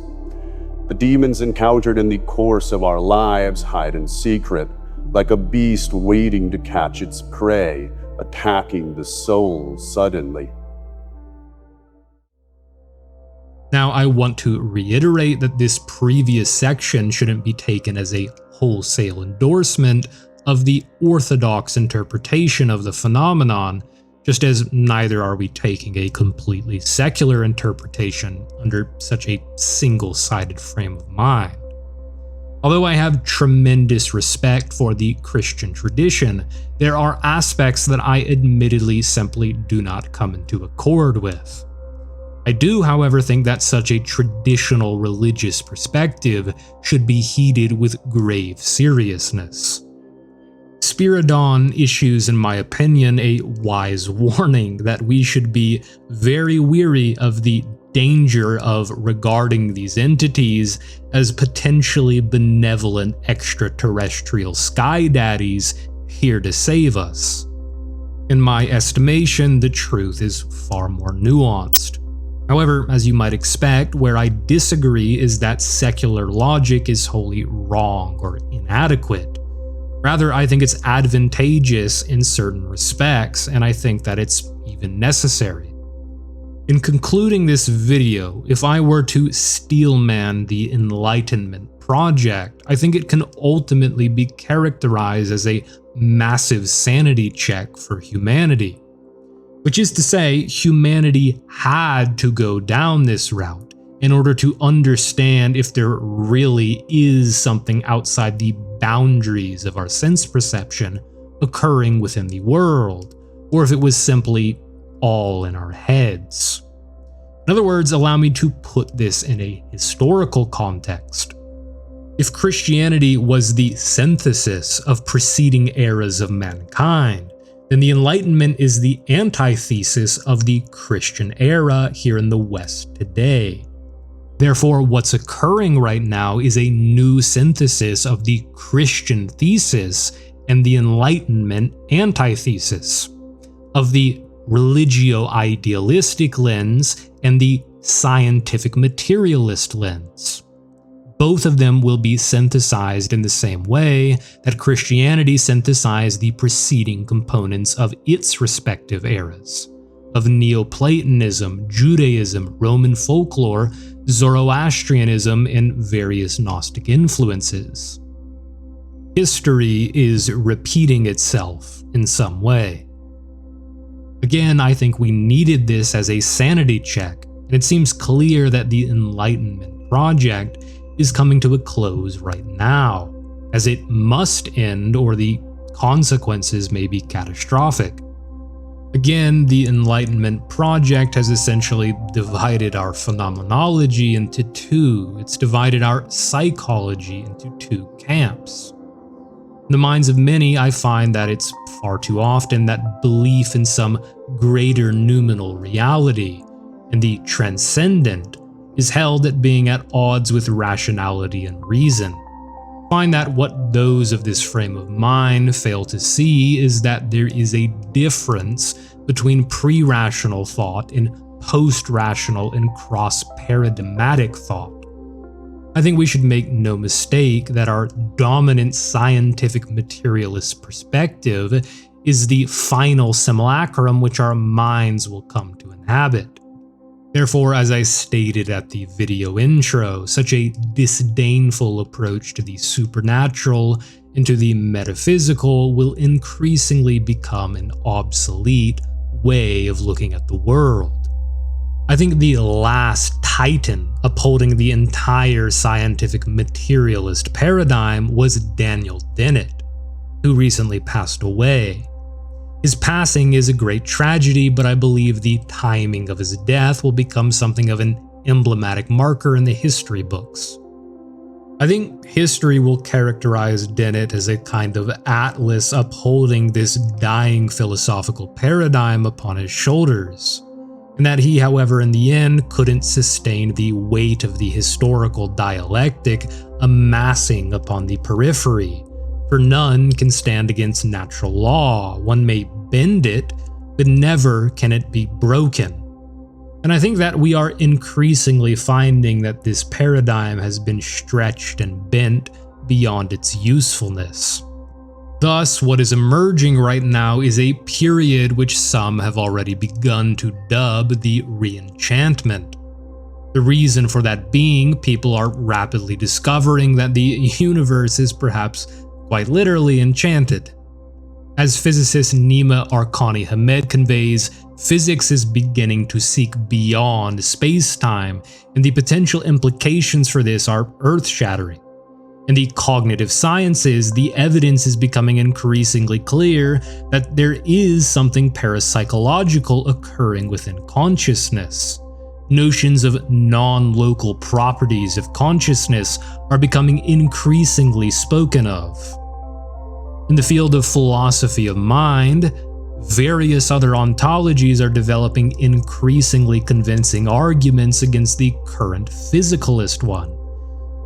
The demons encountered in the course of our lives hide in secret, like a beast waiting to catch its prey, attacking the soul suddenly. Now, I want to reiterate that this previous section shouldn't be taken as a wholesale endorsement of the orthodox interpretation of the phenomenon, just as neither are we taking a completely secular interpretation under such a single-sided frame of mind. Although I have tremendous respect for the Christian tradition, there are aspects that I admittedly simply do not come into accord with. I do, however, think that such a traditional religious perspective should be heeded with grave seriousness. Spiridon issues, in my opinion, a wise warning that we should be very weary of the danger of regarding these entities as potentially benevolent extraterrestrial sky daddies here to save us. In my estimation, the truth is far more nuanced. However, as you might expect, where I disagree is that secular logic is wholly wrong or inadequate. Rather, I think it's advantageous in certain respects, and I think that it's even necessary. In concluding this video, if I were to steelman the Enlightenment project, I think it can ultimately be characterized as a massive sanity check for humanity. Which is to say, humanity had to go down this route in order to understand if there really is something outside the boundaries of our sense perception occurring within the world, or if it was simply all in our heads. In other words, allow me to put this in a historical context. If Christianity was the synthesis of preceding eras of mankind, then the Enlightenment is the antithesis of the Christian era here in the West today. Therefore, what's occurring right now is a new synthesis of the Christian thesis and the Enlightenment antithesis, of the religio-idealistic lens and the scientific materialist lens. Both of them will be synthesized in the same way that Christianity synthesized the preceding components of its respective eras, of Neoplatonism, Judaism, Roman folklore, Zoroastrianism, and various Gnostic influences. History is repeating itself in some way. Again, I think we needed this as a sanity check, and it seems clear that the Enlightenment project is coming to a close right now, as it must end or the consequences may be catastrophic. Again, the Enlightenment project has essentially divided our phenomenology into two. It's divided our psychology into two camps. In the minds of many, I find that it's far too often that belief in some greater noumenal reality and the transcendent is held at being at odds with rationality and reason. I find that what those of this frame of mind fail to see is that there is a difference between pre-rational thought and post-rational and cross-paradigmatic thought. I think we should make no mistake that our dominant scientific materialist perspective is the final simulacrum which our minds will come to inhabit. Therefore, as I stated at the video intro, such a disdainful approach to the supernatural and to the metaphysical will increasingly become an obsolete way of looking at the world. I think the last titan upholding the entire scientific materialist paradigm was Daniel Dennett, who recently passed away. His passing is a great tragedy, but I believe the timing of his death will become something of an emblematic marker in the history books. I think history will characterize Dennett as a kind of atlas upholding this dying philosophical paradigm upon his shoulders, and that he, however, in the end couldn't sustain the weight of the historical dialectic amassing upon the periphery, for none can stand against natural law. One may bend it, but never can it be broken. And I think that we are increasingly finding that this paradigm has been stretched and bent beyond its usefulness. Thus, what is emerging right now is a period which some have already begun to dub the re-enchantment. The reason for that being, people are rapidly discovering that the universe is perhaps quite literally enchanted. As physicist Nima Arkani Hamed conveys, physics is beginning to seek beyond space-time, and the potential implications for this are earth-shattering. In the cognitive sciences, the evidence is becoming increasingly clear that there is something parapsychological occurring within consciousness. Notions of non-local properties of consciousness are becoming increasingly spoken of. In the field of philosophy of mind, various other ontologies are developing increasingly convincing arguments against the current physicalist one.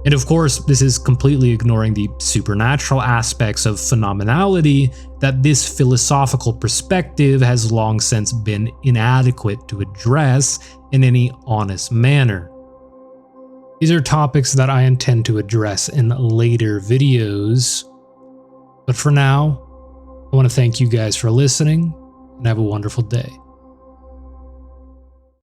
And of course, this is completely ignoring the supernatural aspects of phenomenality that this philosophical perspective has long since been inadequate to address in any honest manner. These are topics that I intend to address in later videos, but for now, I want to thank you guys for listening and have a wonderful day.